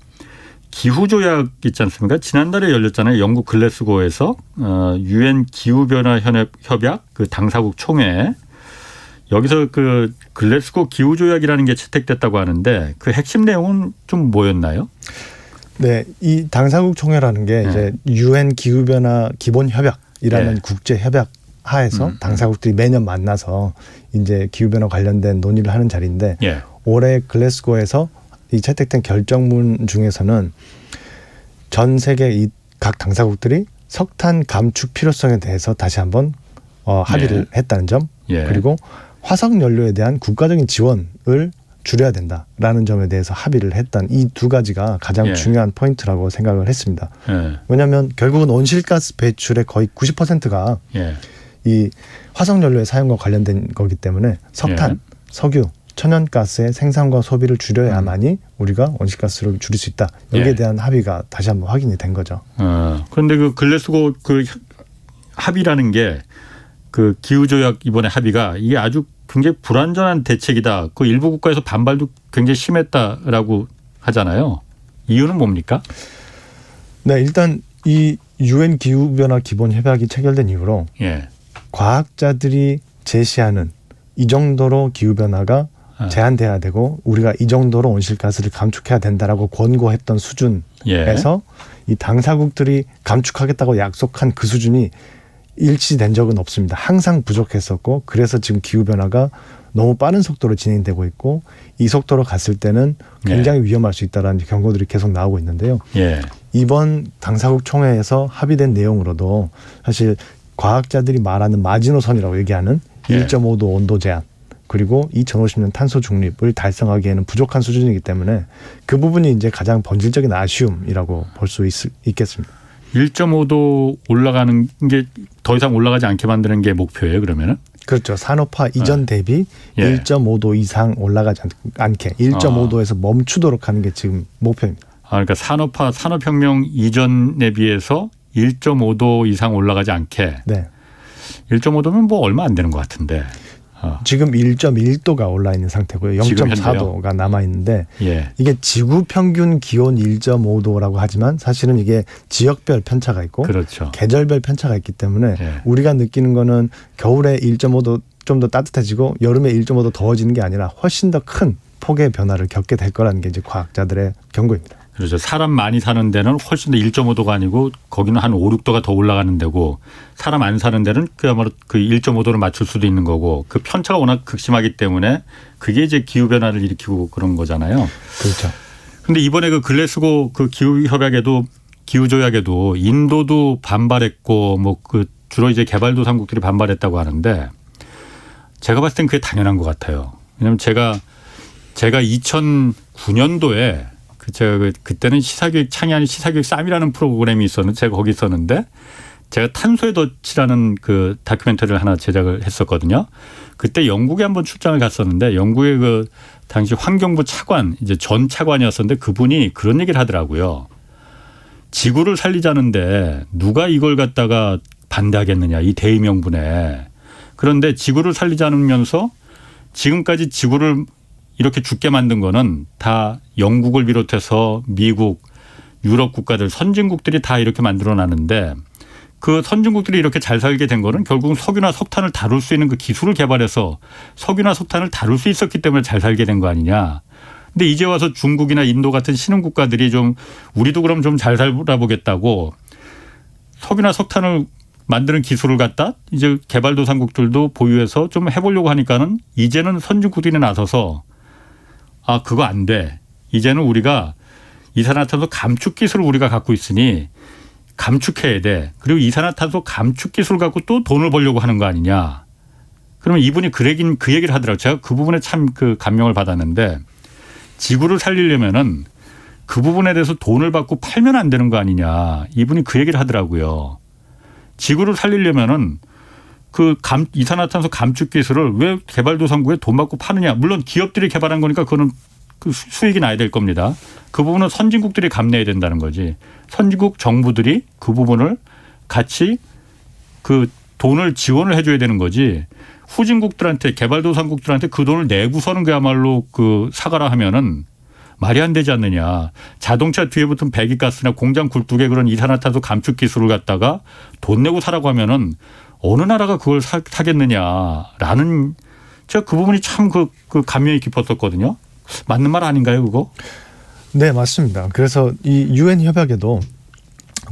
기후 조약 있지 않습니까? 지난달에 열렸잖아요. 영국 글래스고에서 UN 기후 변화 협약 그 당사국 총회 여기서 그 글래스고 기후 조약이라는 게 채택됐다고 하는데 그 핵심 내용은 좀 뭐였나요? 네, 이 당사국 총회라는 게 이제 UN 기후 변화 기본 협약이라는 국제 협약 하에서 당사국들이 매년 만나서 이제 기후 변화 관련된 논의를 하는 자리인데 올해 글래스고에서 이 채택된 결정문 중에서는 전 세계 이 각 당사국들이 석탄 감축 필요성에 대해서 다시 한번 합의를 했다는 점 그리고 화석 연료에 대한 국가적인 지원을 줄여야 된다라는 점에 대해서 합의를 했던 이 두 가지가 가장 중요한 포인트라고 생각을 했습니다. 왜냐하면 결국은 온실가스 배출의 거의 90%가 이 화석 연료의 사용과 관련된 거기 때문에 석탄, 석유, 천연가스의 생산과 소비를 줄여야만이 우리가 온실가스를 줄일 수 있다. 여기에 대한 합의가 다시 한번 확인이 된 거죠. 그런데 그 글래스고 그 합의라는 게 그 기후조약 이번에 합의가 이게 아주 굉장히 불완전한 대책이다. 그 일부 국가에서 반발도 굉장히 심했다라고 하잖아요. 이유는 뭡니까? 네, 일단 이 UN 기후변화 기본 협약이 체결된 이후로 과학자들이 제시하는 이 정도로 기후변화가 제한돼야 되고 우리가 이 정도로 온실가스를 감축해야 된다라고 권고했던 수준에서 이 당사국들이 감축하겠다고 약속한 그 수준이 일치된 적은 없습니다. 항상 부족했었고 그래서 지금 기후변화가 너무 빠른 속도로 진행되고 있고 이 속도로 갔을 때는 굉장히 위험할 수 있다는 경고들이 계속 나오고 있는데요. 이번 당사국 총회에서 합의된 내용으로도 사실 과학자들이 말하는 마지노선이라고 얘기하는 1.5도 온도 제한 그리고 2050년 탄소 중립을 달성하기에는 부족한 수준이기 때문에 그 부분이 이제 가장 본질적인 아쉬움이라고 볼 수 있겠습니다. 1.5도 올라가는 게 더 이상 올라가지 않게 만드는 게 목표예요, 그러면은? 그렇죠. 산업화 이전 대비 1.5도 이상 올라가지 않게 1.5도에서 멈추도록 하는 게 지금 목표입니다. 그러니까 산업혁명 이전에 비해서 1.5도 이상 올라가지 않게. 네. 1.5도면 뭐 얼마 안 되는 것 같은데. 지금 1.1도가 올라 있는 상태고요. 0.4도가 남아 있는데 이게 지구 평균 기온 1.5도라고 하지만 사실은 이게 지역별 편차가 있고 계절별 편차가 있기 때문에 우리가 느끼는 거는 겨울에 1.5도 좀 더 따뜻해지고 여름에 1.5도 더워지는 게 아니라 훨씬 더 큰 폭의 변화를 겪게 될 거라는 게 이제 과학자들의 경고입니다. 그렇죠. 사람 많이 사는 데는 훨씬 더 1.5도가 아니고 거기는 한 5, 6도가 더 올라가는 데고 사람 안 사는 데는 그야말로 그 1.5도를 맞출 수도 있는 거고 그 편차가 워낙 극심하기 때문에 그게 이제 기후변화를 일으키고 그런 거잖아요. 그렇죠. 그런데 이번에 그 글래스고 그 기후협약에도 기후조약에도 인도도 반발했고 뭐 그 주로 이제 개발도상국들이 반발했다고 하는데 제가 봤을 땐 그게 당연한 것 같아요. 왜냐하면 제가 2009년도에 제가 그때는 시사교육 창의하는 시사교육 쌈이라는 프로그램이 있었는데 제가 거기 있었는데 제가 탄소의 덫이라는 그 다큐멘터리를 하나 제작을 했었거든요. 그때 영국에 한번 출장을 갔었는데 영국의 그 당시 환경부 차관 이제 전 차관이었었는데 그분이 그런 얘기를 하더라고요. 지구를 살리자는데 누가 이걸 갖다가 반대하겠느냐 이 대의명분에. 그런데 지구를 살리지 않으면서 지금까지 지구를 이렇게 죽게 만든 거는 다 영국을 비롯해서 미국, 유럽 국가들, 선진국들이 다 이렇게 만들어놨는데 그 선진국들이 이렇게 잘 살게 된 거는 결국 석유나 석탄을 다룰 수 있는 그 기술을 개발해서 석유나 석탄을 다룰 수 있었기 때문에 잘 살게 된 거 아니냐. 근데 이제 와서 중국이나 인도 같은 신흥 국가들이 좀 우리도 그럼 좀 잘 살아보겠다고 석유나 석탄을 만드는 기술을 갖다 이제 개발도상국들도 보유해서 좀 해보려고 하니까는 이제는 선진국들이 나서서 아 그거 안 돼. 이제는 우리가 이산화탄소 감축 기술을 우리가 갖고 있으니 감축해야 돼. 그리고 이산화탄소 감축 기술을 갖고 또 돈을 벌려고 하는 거 아니냐. 그러면 이분이 그 얘기를 하더라고요. 제가 그 부분에 참 그 감명을 받았는데 지구를 살리려면은 그 부분에 대해서 돈을 받고 팔면 안 되는 거 아니냐. 이분이 그 얘기를 하더라고요. 지구를 살리려면은 그 이산화탄소 감축 기술을 왜 개발도상국에 돈 받고 파느냐. 물론 기업들이 개발한 거니까 그거는 그 수익이 나야 될 겁니다. 그 부분은 선진국들이 감내해야 된다는 거지. 선진국 정부들이 그 부분을 같이 그 돈을 지원을 해줘야 되는 거지. 후진국들한테 개발도상국들한테 그 돈을 내고서는 그야말로 그 사가라 하면은 말이 안 되지 않느냐. 자동차 뒤에 붙은 배기가스나 공장 굴뚝에 그런 이산화탄소 감축 기술을 갖다가 돈 내고 사라고 하면은 어느 나라가 그걸 사겠느냐라는 제가 그 부분이 참 그 감명이 깊었었거든요. 맞는 말 아닌가요, 그거? 네, 맞습니다. 그래서 이 유엔 협약에도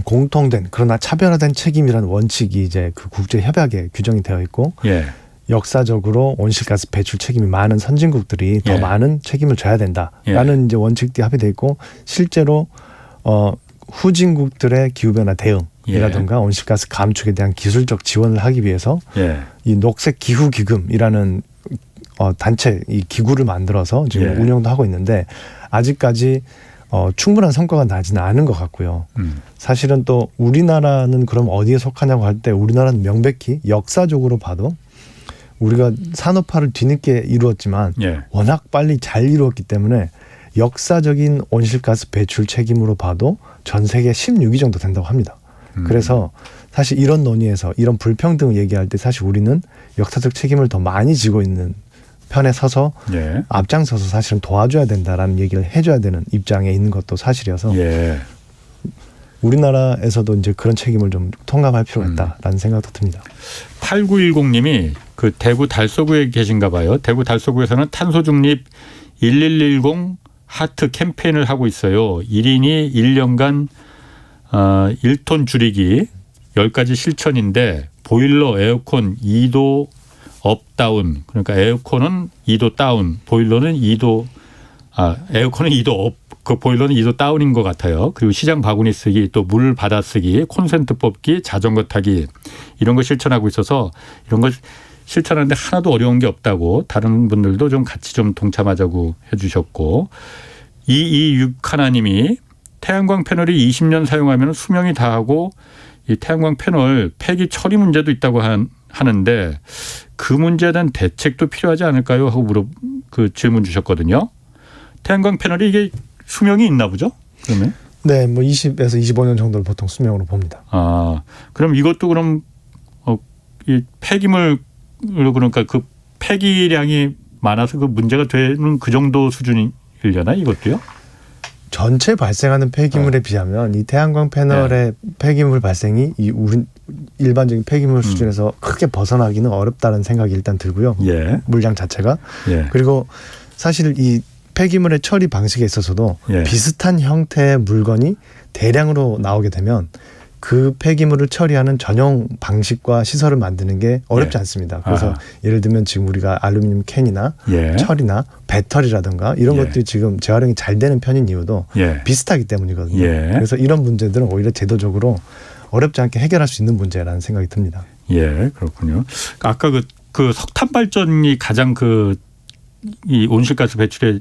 공통된 그러나 차별화된 책임이라는 원칙이 이제 그 국제 협약에 규정이 되어 있고 예. 역사적으로 온실가스 배출 책임이 많은 선진국들이 더 예. 많은 책임을 져야 된다라는 예. 이제 원칙들이 합의되어 있고 실제로 후진국들의 기후변화 대응이라든가 온실가스 감축에 대한 기술적 지원을 하기 위해서 예. 이 녹색 기후 기금이라는 단체 이 기구를 만들어서 지금 예. 운영도 하고 있는데 아직까지 충분한 성과가 나지는 않은 것 같고요. 사실은 또 우리나라는 그럼 어디에 속하냐고 할 때 우리나라는 명백히 역사적으로 봐도 우리가 산업화를 뒤늦게 이루었지만 예. 워낙 빨리 잘 이루었기 때문에 역사적인 온실가스 배출 책임으로 봐도 전 세계 16위 정도 된다고 합니다. 그래서 사실 이런 논의에서 이런 불평등을 얘기할 때 사실 우리는 역사적 책임을 더 많이 지고 있는 편에 서서 예. 앞장서서 사실은 도와줘야 된다라는 얘기를 해줘야 되는 입장에 있는 것도 사실이어서 예. 우리나라에서도 이제 그런 책임을 좀 통감할 필요가 있다라는 생각도 듭니다. 8910님이 그 대구 달서구에 계신가 봐요. 대구 달서구에서는 탄소 중립 1110 하트 캠페인을 하고 있어요. 1인이 1년간 1톤 줄이기 10가지 실천인데 보일러, 에어컨 2도 업 다운 그러니까 에어컨은 2도 다운, 보일러는 2도 에어컨은 2도 업, 그 보일러는 2도 다운인 것 같아요. 그리고 시장 바구니 쓰기, 또 물 받아 쓰기, 콘센트 뽑기, 자전거 타기 이런 거 실천하고 있어서 이런 걸 실천하는데 하나도 어려운 게 없다고 다른 분들도 좀 같이 좀 동참하자고 해주셨고 226 하나님이 태양광 패널이 20년 사용하면 수명이 다하고 이 태양광 패널 폐기 처리 문제도 있다고 하는데 그 문제에 대한 대책도 필요하지 않을까요? 하고 그 질문 주셨거든요. 태양광 패널이 이게 수명이 있나 보죠? 그러면? 네, 뭐 20에서 25년 정도를 보통 수명으로 봅니다. 그럼 이것도 그럼 이 폐기물 그러니까 그 폐기량이 많아서 그 문제가 되는 그 정도 수준이려나 이것도요? 전체 발생하는 폐기물에 비하면 이 태양광 패널의 폐기물 발생이 이 우리 일반적인 폐기물 수준에서 크게 벗어나기는 어렵다는 생각이 일단 들고요. 예. 물량 자체가. 예. 그리고 사실 이 폐기물의 처리 방식에 있어서도 비슷한 형태의 물건이 대량으로 나오게 되면 그 폐기물을 처리하는 전용 방식과 시설을 만드는 게 어렵지 않습니다. 그래서 예를 들면 지금 우리가 알루미늄 캔이나 철이나 배터리라든가 이런 것들이 지금 재활용이 잘 되는 편인 이유도 비슷하기 때문이거든요. 그래서 이런 문제들은 오히려 제도적으로 어렵지 않게 해결할 수 있는 문제라는 생각이 듭니다. 예, 그렇군요. 아까 그 석탄 발전이 가장 이 온실가스 배출에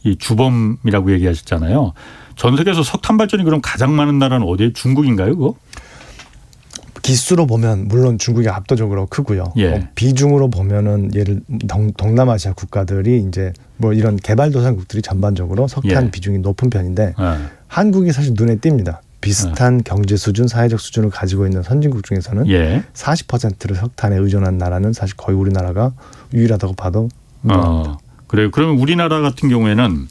이 주범이라고 얘기하셨잖아요. 전 세계에서 석탄 발전이 그럼 가장 많은 나라는 어디에 중국인가요, 그거? 기수로 보면 물론 중국이 압도적으로 크고요. 예. 비중으로 보면은 예를 동남아시아 국가들이 이제 뭐 이런 개발도상국들이 전반적으로 석탄 예. 비중이 높은 편인데 예. 한국이 사실 눈에 띕니다. 비슷한 경제 수준, 사회적 수준을 가지고 있는 선진국 중에서는 예. 40%를 석탄에 의존한 나라는 사실 거의 우리나라가 유일하다고 봐도 무방합니다. 그래요. 그러면 우리나라 같은 경우에는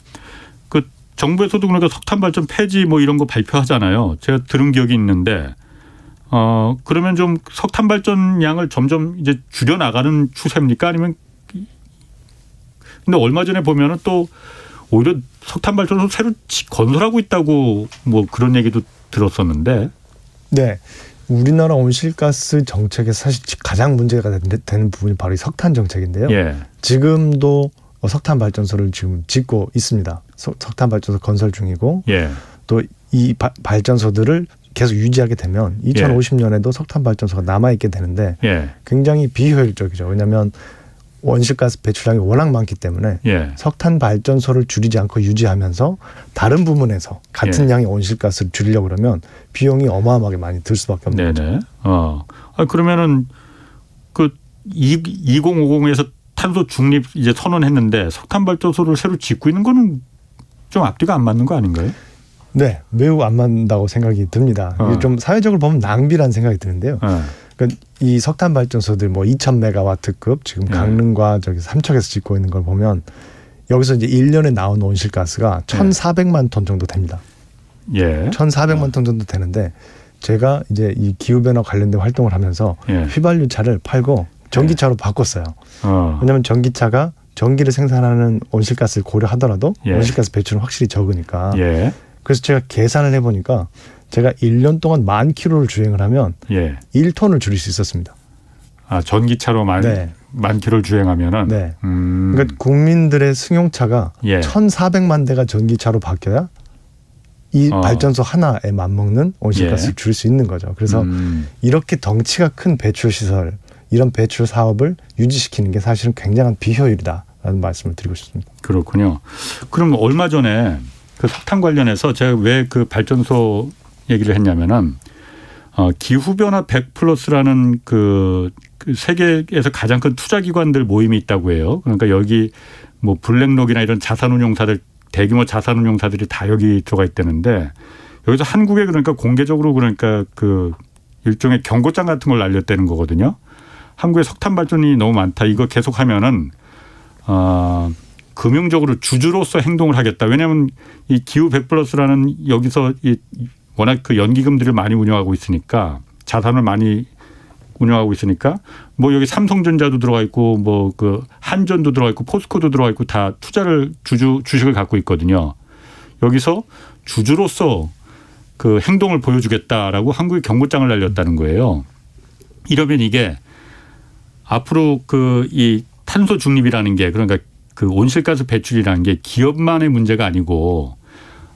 그 정부에서도 그러니까 석탄 발전 폐지 뭐 이런 거 발표하잖아요. 제가 들은 기억이 있는데 그러면 좀 석탄 발전량을 점점 이제 줄여 나가는 추세입니까? 아니면 근데 얼마 전에 보면은 또 오히려 석탄 발전소 새로 건설하고 있다고 뭐 그런 얘기도 들었었는데. 네. 우리나라 온실가스 정책에서 사실 가장 문제가 되는 부분이 바로 이 석탄 정책인데요. 예. 지금도 석탄 발전소를 지금 짓고 있습니다. 석탄 발전소 건설 중이고 예. 또 이 발전소들을 계속 유지하게 되면 2050년에도 석탄 발전소가 남아 있게 되는데 예. 굉장히 비효율적이죠. 왜냐하면 온실가스 배출량이 워낙 많기 때문에 예. 석탄 발전소를 줄이지 않고 유지하면서 다른 부분에서 같은 예. 양의 온실가스를 줄이려고 그러면 비용이 어마어마하게 많이 들 수밖에 없는 네네. 거죠. 그러면은 그 2050에서 탄소 중립 이제 선언했는데 석탄 발전소를 새로 짓고 있는 거는 좀 앞뒤가 안 맞는 거 아닌가요? 네, 매우 안 맞는다고 생각이 듭니다. 이게 좀 사회적으로 보면 낭비라는 생각이 드는데요. 그러니까 이 석탄 발전소들 뭐 2,000메가와트급 지금 강릉과 저기 삼척에서 짓고 있는 걸 보면 여기서 이제 1년에 나온 온실가스가 1,400만 톤 정도 됩니다. 예. 1,400만 톤 정도 되는데 제가 이제 이 기후 변화 관련된 활동을 하면서 휘발유 차를 팔고 전기차로 바꿨어요. 왜냐하면 전기차가 전기를 생산하는 온실가스를 고려하더라도 온실가스 배출은 확실히 적으니까. 그래서 제가 계산을 해보니까 제가 1년 동안 10,000km를 주행을 하면 1톤을 줄일 수 있었습니다. 아, 전기차로 만 킬로를 주행하면은. 네. 그러니까 국민들의 승용차가 1,400만 대가 전기차로 바뀌어야 이 발전소 하나에 맞먹는 온실가스를 줄일 수 있는 거죠. 그래서 이렇게 덩치가 큰 배출 시설, 이런 배출 사업을 유지시키는 게 사실은 굉장한 비효율이다라는 말씀을 드리고 싶습니다. 그렇군요. 그럼 얼마 전에 그 석탄 관련해서 제가 왜 그 발전소 얘기를 했냐면은 기후변화 100플러스라는 그 세계에서 가장 큰 투자기관들 모임이 있다고 해요. 그러니까 여기 뭐 블랙록이나 이런 자산운용사들 대규모 자산운용사들이 다 여기 들어가 있다는데 여기서 한국에 그러니까 공개적으로 그러니까 그 일종의 경고장 같은 걸 날렸다는 거거든요. 한국에 석탄 발전이 너무 많다. 이거 계속하면은 금융적으로 주주로서 행동을 하겠다. 왜냐하면 이 기후 100플러스라는 여기서 워낙 그 연기금들을 많이 운영하고 있으니까 자산을 많이 운영하고 있으니까 뭐 여기 삼성전자도 들어가 있고 뭐 그 한전도 들어가 있고 포스코도 들어가 있고 다 투자를 주식을 갖고 있거든요. 여기서 주주로서 그 행동을 보여주겠다라고 한국에 경고장을 날렸다는 거예요. 이러면 이게 앞으로 그 이 탄소 중립이라는 게 그러니까 그 온실가스 배출이라는 게 기업만의 문제가 아니고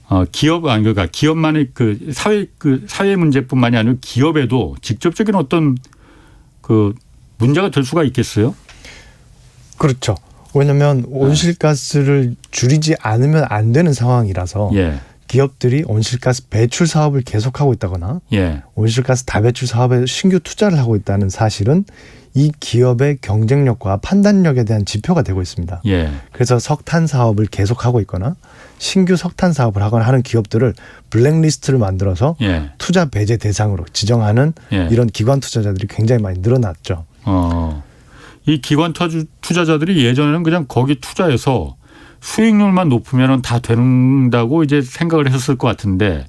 그러니까 기업만의 그 사회 문제뿐만이 아니고 기업에도 직접적인 어떤 그 문제가 될 수가 있겠어요? 그렇죠. 왜냐하면 온실가스를 줄이지 않으면 안 되는 상황이라서 기업들이 온실가스 배출 사업을 계속하고 있다거나 온실가스 다배출 사업에 신규 투자를 하고 있다는 사실은 이 기업의 경쟁력과 판단력에 대한 지표가 되고 있습니다. 그래서 석탄 사업을 계속하고 있거나 신규 석탄 사업을 하거나 하는 기업들을 블랙리스트를 만들어서 투자 배제 대상으로 지정하는 이런 기관 투자자들이 굉장히 많이 늘어났죠. 이 기관 투자자들이 예전에는 그냥 거기 투자해서 수익률만 높으면 다 된다고 이제 생각을 했었을 것 같은데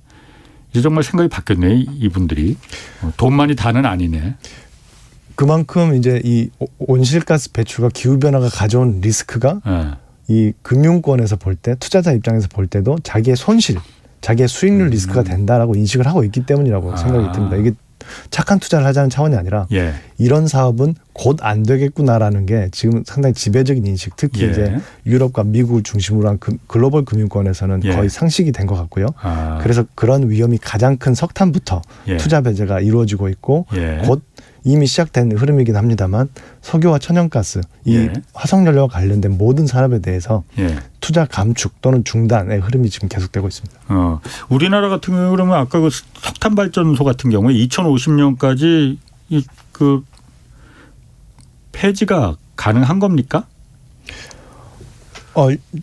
이제 정말 생각이 바뀌었네, 이분들이. 돈만이 다는 아니네. 그만큼 이제 이 온실가스 배출과 기후변화가 가져온 리스크가 이 금융권에서 볼 때 투자자 입장에서 볼 때도 자기의 손실, 자기의 수익률 리스크가 된다라고 인식을 하고 있기 때문이라고 생각이 듭니다. 이게 착한 투자를 하자는 차원이 아니라 이런 사업은 곧 안 되겠구나라는 게 지금 상당히 지배적인 인식, 특히 이제 유럽과 미국을 중심으로 한 글로벌 금융권에서는 거의 상식이 된 것 같고요. 그래서 그런 위험이 가장 큰 석탄부터 투자 배제가 이루어지고 있고 곧 이미 시작된 흐름이긴 합니다만 석유와 천연가스, 이 예. 화석연료와 관련된 모든 산업에 대해서 예. 투자 감축 또는 중단의 흐름이 지금 계속되고 있습니다. 우리나라 같은 경우 그러면 아까 그 석탄 발전소 같은 경우에 2050년까지 그 폐지가 가능한 겁니까?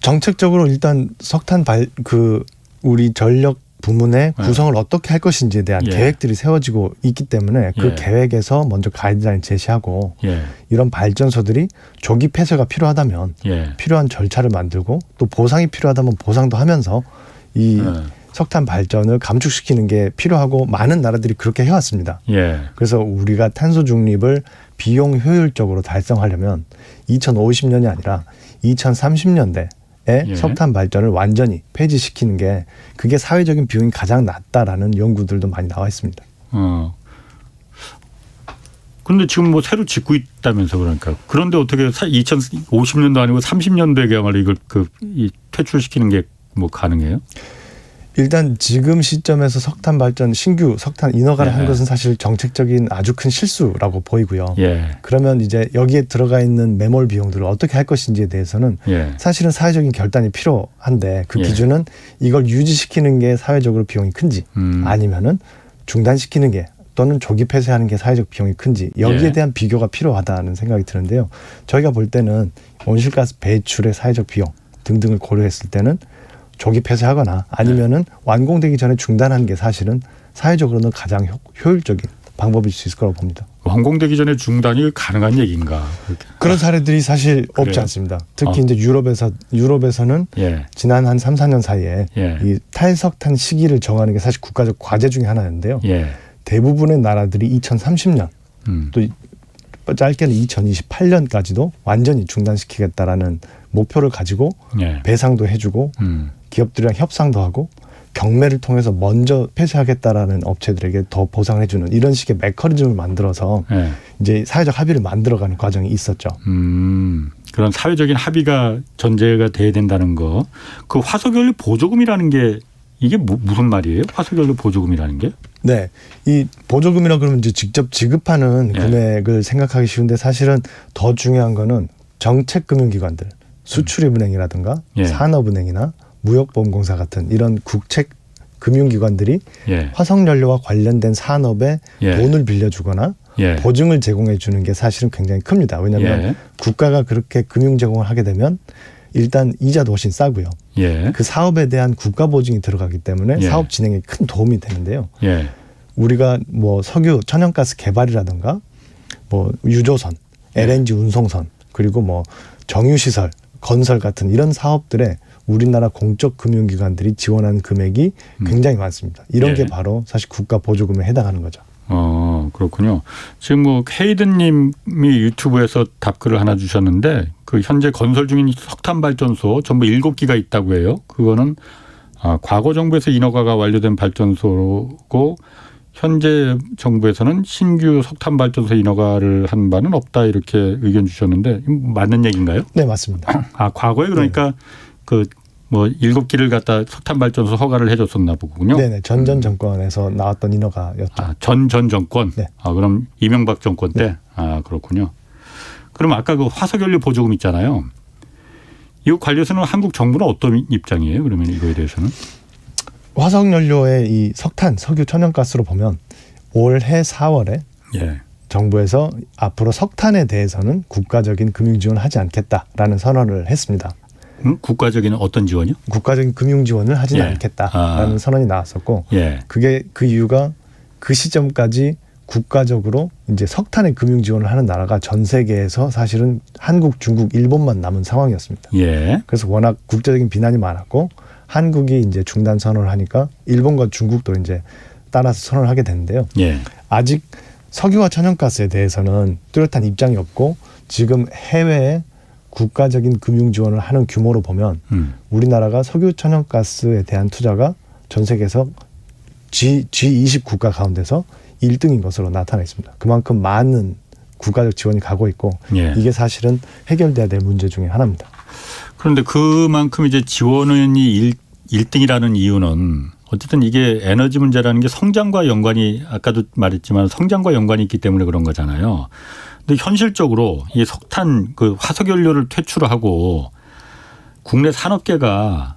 정책적으로 일단 석탄 우리 전력 부문의 구성을 어떻게 할 것인지에 대한 예. 계획들이 세워지고 있기 때문에 그 예. 계획에서 먼저 가이드라인 제시하고 예. 이런 발전소들이 조기 폐쇄가 필요하다면 예. 필요한 절차를 만들고 또 보상이 필요하다면 보상도 하면서 이 석탄 발전을 감축시키는 게 필요하고 많은 나라들이 그렇게 해왔습니다. 예. 그래서 우리가 탄소 중립을 비용 효율적으로 달성하려면 2050년이 아니라 2030년대 예. 석탄 발전을 완전히 폐지시키는 게 그게 사회적인 비용이 가장 낮다라는 연구들도 많이 나와 있습니다. 그런데 지금 뭐 새로 짓고 있다면서 그러니까 그런데 어떻게 2050년도 아니고 30년도에 이걸 퇴출시키는 게 뭐 가능해요? 일단 지금 시점에서 석탄 발전 신규 석탄 인허가를 한 것은 사실 정책적인 아주 큰 실수라고 보이고요. 예. 그러면 이제 여기에 들어가 있는 매몰 비용들을 어떻게 할 것인지에 대해서는 예. 사실은 사회적인 결단이 필요한데 그 예. 기준은 이걸 유지시키는 게 사회적으로 비용이 큰지 아니면은 중단시키는 게 또는 조기 폐쇄하는 게 사회적 비용이 큰지 여기에 예. 대한 비교가 필요하다는 생각이 드는데요. 저희가 볼 때는 온실가스 배출의 사회적 비용 등등을 고려했을 때는 조기 폐쇄하거나 아니면은 완공되기 전에 중단하는 게 사실은 사회적으로는 가장 효율적인 방법일 수 있을 거라고 봅니다. 완공되기 전에 중단이 가능한 얘기인가? 그런 사례들이 사실 없지 그래요? 않습니다. 특히 이제 유럽에서는 예. 지난 한 3, 4년 사이에 예. 이 탈석탄 시기를 정하는 게 사실 국가적 과제 중에 하나인데요. 예. 대부분의 나라들이 2030년 또 짧게는 2028년까지도 완전히 중단시키겠다라는 목표를 가지고 예. 배상도 해주고 기업들이랑 협상도 하고 경매를 통해서 먼저 폐쇄하겠다라는 업체들에게 더 보상을 해주는 이런 식의 메커니즘을 만들어서 예. 이제 사회적 합의를 만들어가는 과정이 있었죠. 그런 사회적인 합의가 전제가 돼야 된다는 거. 그 화석연료 보조금이라는 게 이게 무슨 말이에요? 화석연료 보조금이라는 게? 네, 이 보조금이라 그러면 이제 직접 지급하는 예. 금액을 생각하기 쉬운데 사실은 더 중요한 거는 정책금융기관들, 수출입은행이라든가 예. 산업은행이나 무역보험공사 같은 이런 국책 금융기관들이 예. 화석연료와 관련된 산업에 예. 돈을 빌려주거나 예. 보증을 제공해 주는 게 사실은 굉장히 큽니다. 왜냐하면 예. 국가가 그렇게 금융 제공을 하게 되면 일단 이자도 훨씬 싸고요. 예. 그 사업에 대한 국가 보증이 들어가기 때문에 예. 사업 진행에 큰 도움이 되는데요. 예. 우리가 뭐 석유 천연가스 개발이라든가 뭐 유조선, LNG 운송선 그리고 뭐 정유시설, 건설 같은 이런 사업들에 우리나라 공적 금융기관들이 지원하는 금액이 굉장히 많습니다. 이런 예. 게 바로 사실 국가 보조금에 해당하는 거죠. 그렇군요. 지금 뭐 헤이든님이 유튜브에서 답글을 하나 주셨는데 그 현재 건설 중인 석탄 발전소 전부 7기가 있다고 해요. 그거는 과거 정부에서 인허가가 완료된 발전소고 현재 정부에서는 신규 석탄 발전소 인허가를 한 바는 없다 이렇게 의견 주셨는데 맞는 얘기인가요? 네, 맞습니다. 과거에 그러니까 그 뭐 7기를 갖다 석탄 발전소 허가를 해줬었나 보군요. 네네, 전 정권에서 나왔던 인허가였죠. 전 정권. 네. 그럼 이명박 정권 때. 그렇군요. 그럼 아까 그 화석연료 보조금 있잖아요. 이거 관련해서는 한국 정부는 어떤 입장이에요? 그러면 이거에 대해서는? 화석연료의 이 석탄, 석유, 천연가스로 보면 올해 4월에 예. 정부에서 앞으로 석탄에 대해서는 국가적인 금융 지원을 하지 않겠다라는 선언을 했습니다. 국가적인 어떤 지원이요? 국가적인 금융 지원을 하지는 예. 않겠다라는 선언이 나왔었고, 예. 그게 그 이유가 그 시점까지 국가적으로 이제 석탄의 금융 지원을 하는 나라가 전 세계에서 사실은 한국, 중국, 일본만 남은 상황이었습니다. 예. 그래서 워낙 국제적인 비난이 많았고 한국이 이제 중단 선언을 하니까 일본과 중국도 이제 따라서 선언을 하게 됐는데요. 예. 아직 석유와 천연가스에 대해서는 뚜렷한 입장이 없고 지금 해외에 국가적인 금융 지원을 하는 규모로 보면 우리나라가 석유 천연가스에 대한 투자가 전 세계에서 G20 국가 가운데서 1등인 것으로 나타나 있습니다. 그만큼 많은 국가적 지원이 가고 있고 예. 이게 사실은 해결돼야 될 문제 중에 하나입니다. 그런데 그만큼 이제 지원이 1등이라는 이유는 어쨌든 이게 에너지 문제라는 게 성장과 연관이 아까도 말했지만 성장과 연관이 있기 때문에 그런 거잖아요. 근데 현실적으로 이 석탄 그 화석연료를 퇴출하고 국내 산업계가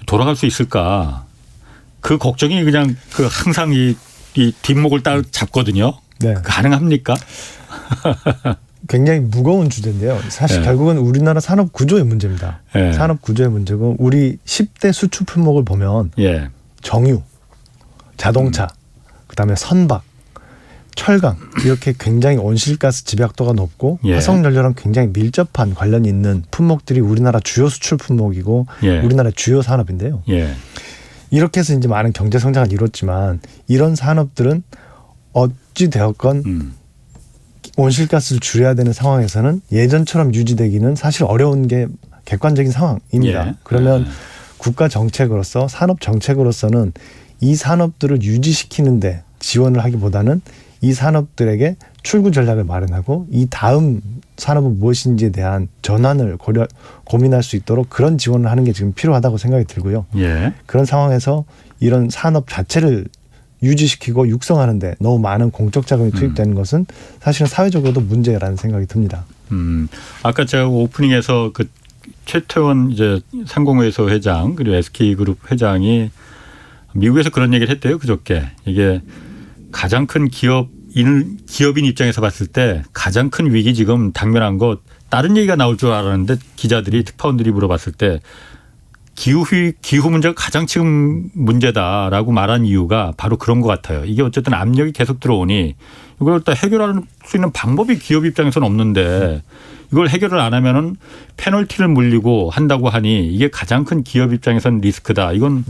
돌아갈 수 있을까? 그 걱정이 그냥 그 항상 이 뒷목을 딱 잡거든요. 네. 가능합니까? 굉장히 무거운 주제인데요. 사실 네. 결국은 우리나라 산업 구조의 문제입니다. 네. 산업 구조의 문제고 우리 10대 수출 품목을 보면 예. 정유, 자동차, 그다음에 선박, 철강 이렇게 굉장히 온실가스 집약도가 높고 예. 화석연료랑 굉장히 밀접한 관련이 있는 품목들이 우리나라 주요 수출 품목이고 예. 우리나라 주요 산업인데요. 예. 이렇게 해서 이제 많은 경제 성장을 이뤘지만 이런 산업들은 어찌 되었건 온실가스를 줄여야 되는 상황에서는 예전처럼 유지되기는 사실 어려운 게 객관적인 상황입니다. 예. 그러면 국가 정책으로서 산업 정책으로서는 이 산업들을 유지시키는데 지원을 하기보다는 이 산업들에게 출구 전략을 마련하고 이 다음 산업은 무엇인지에 대한 전환을 고민할 수 있도록 그런 지원을 하는 게 지금 필요하다고 생각이 들고요. 예. 그런 상황에서 이런 산업 자체를 유지시키고 육성하는데 너무 많은 공적 자금이 투입되는 것은 사실은 사회적으로도 문제라는 생각이 듭니다. 아까 제가 오프닝에서 그 최태원 이제 상공회의소 회장 그리고 SK그룹 회장이 미국에서 그런 얘기를 했대요. 그저께 이게 가장 큰 기업인 입장에서 봤을 때 가장 큰 위기 지금 당면한 것 다른 얘기가 나올 줄 알았는데 기자들이 특파원들이 물어봤을 때 기후 문제가 가장 지금 문제다라고 말한 이유가 바로 그런 것 같아요. 이게 어쨌든 압력이 계속 들어오니 이걸 다 해결할 수 있는 방법이 기업 입장에서는 없는데 이걸 해결을 안 하면은 페널티를 물리고 한다고 하니 이게 가장 큰 기업 입장에서는 리스크다. 이건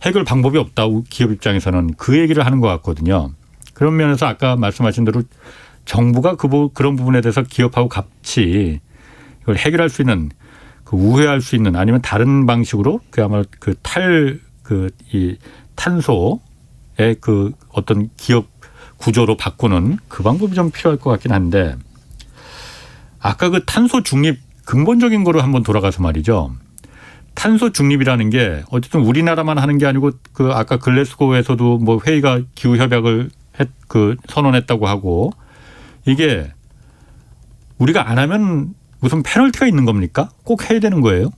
해결 방법이 없다. 기업 입장에서는 그 얘기를 하는 것 같거든요. 그런 면에서 아까 말씀하신 대로 정부가 그런 부분에 대해서 기업하고 같이 이걸 해결할 수 있는 그 우회할 수 있는 아니면 다른 방식으로 그야말로 이 탄소의 그 어떤 기업 구조로 바꾸는 그 방법이 좀 필요할 것 같긴 한데 아까 그 탄소 중립 근본적인 거로 한번 돌아가서 말이죠. 탄소 중립이라는 게 어쨌든 우리나라만 하는 게 아니고 그 아까 글래스고에서도 뭐 회의가 기후 협약을 선언했다고 하고 이게 우리가 안 하면 무슨 페널티가 있는 겁니까? 꼭 해야 되는 거예요?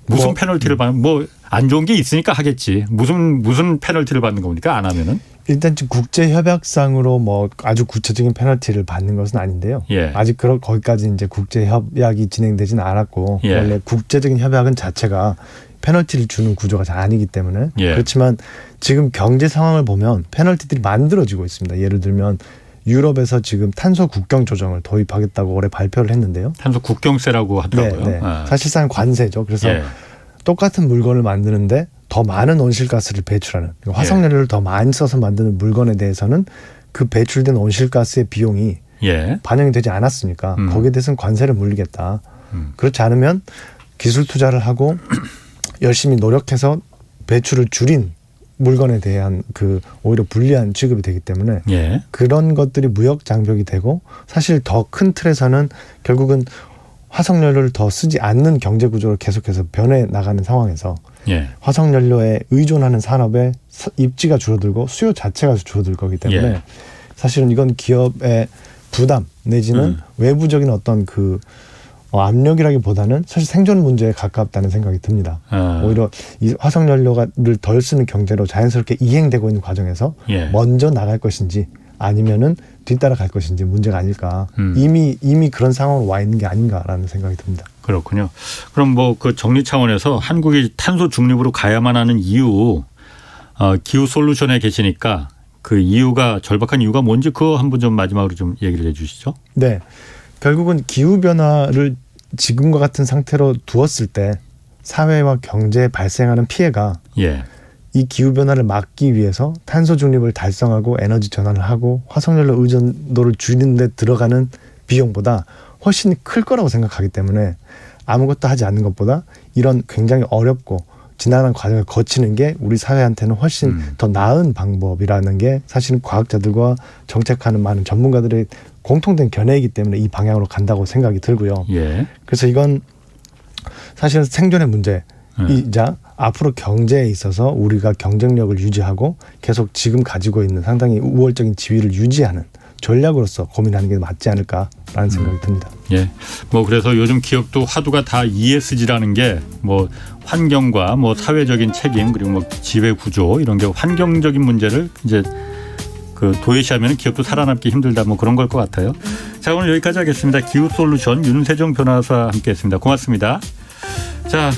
무슨 페널티를 받는 뭐 안 좋은 게 있으니까 하겠지. 무슨 페널티를 받는 겁니까? 안 하면은? 일단 지금 국제 협약상으로 뭐 아주 구체적인 페널티를 받는 것은 아닌데요. 예. 아직 거기까지 이제 국제 협약이 진행되지는 않았고 예. 원래 국제적인 협약은 자체가 페널티를 주는 구조가 잘 아니기 때문에 예. 그렇지만 지금 경제 상황을 보면 페널티들이 만들어지고 있습니다. 예를 들면 유럽에서 지금 탄소 국경 조정을 도입하겠다고 올해 발표를 했는데요. 탄소 국경세라고 하더라고요. 네. 사실상 관세죠. 그래서 예. 똑같은 물건을 만드는데 더 많은 온실가스를 배출하는 화석연료를 더 많이 써서 만드는 물건에 대해서는 그 배출된 온실가스의 비용이 예. 반영이 되지 않았으니까 거기에 대해서는 관세를 물리겠다. 그렇지 않으면 기술 투자를 하고 열심히 노력해서 배출을 줄인 물건에 대한 그 오히려 불리한 취급이 되기 때문에 예. 그런 것들이 무역 장벽이 되고 사실 더 큰 틀에서는 결국은 화석연료를 더 쓰지 않는 경제 구조를 계속해서 변해 나가는 상황에서 예. 화석연료에 의존하는 산업의 입지가 줄어들고 수요 자체가 줄어들 거기 때문에 예. 사실은 이건 기업의 부담 내지는 외부적인 어떤 그 압력이라기보다는 사실 생존 문제에 가깝다는 생각이 듭니다. 오히려 이 화석연료를 덜 쓰는 경제로 자연스럽게 이행되고 있는 과정에서 예. 먼저 나갈 것인지 아니면은 뒤따라 갈 것인지 문제가 아닐까. 이미 그런 상황으로 와 있는 게 아닌가라는 생각이 듭니다. 그렇군요. 그럼 뭐 그 정리 차원에서 한국이 탄소 중립으로 가야만 하는 이유, 기후 솔루션에 계시니까 그 이유가 절박한 이유가 뭔지 그거 한번 좀 마지막으로 좀 얘기를 해주시죠. 네, 결국은 기후 변화를 지금과 같은 상태로 두었을 때 사회와 경제에 발생하는 피해가 예. 이 기후변화를 막기 위해서 탄소 중립을 달성하고 에너지 전환을 하고 화석연료 의존도를 줄이는 데 들어가는 비용보다 훨씬 클 거라고 생각하기 때문에 아무것도 하지 않는 것보다 이런 굉장히 어렵고 지난한 과정을 거치는 게 우리 사회한테는 훨씬 더 나은 방법이라는 게 사실은 과학자들과 정책하는 많은 전문가들의 공통된 견해이기 때문에 이 방향으로 간다고 생각이 들고요. 예. 그래서 이건 사실은 생존의 문제 이자 앞으로 경제에 있어서 우리가 경쟁력을 유지하고 계속 지금 가지고 있는 상당히 우월적인 지위를 유지하는 전략으로서 고민하는 게 맞지 않을까라는 생각이 듭니다. 예. 뭐 그래서 요즘 기업도 화두가 다 ESG라는 게 뭐 환경과 뭐 사회적인 책임 그리고 뭐 지배 구조 이런 게 환경적인 문제를 이제 그 도외시하면 기업도 살아남기 힘들다 뭐 그런 걸 것 같아요. 자, 오늘 여기까지 하겠습니다. 기후솔루션 윤세종 변호사와 함께했습니다. 고맙습니다. 자.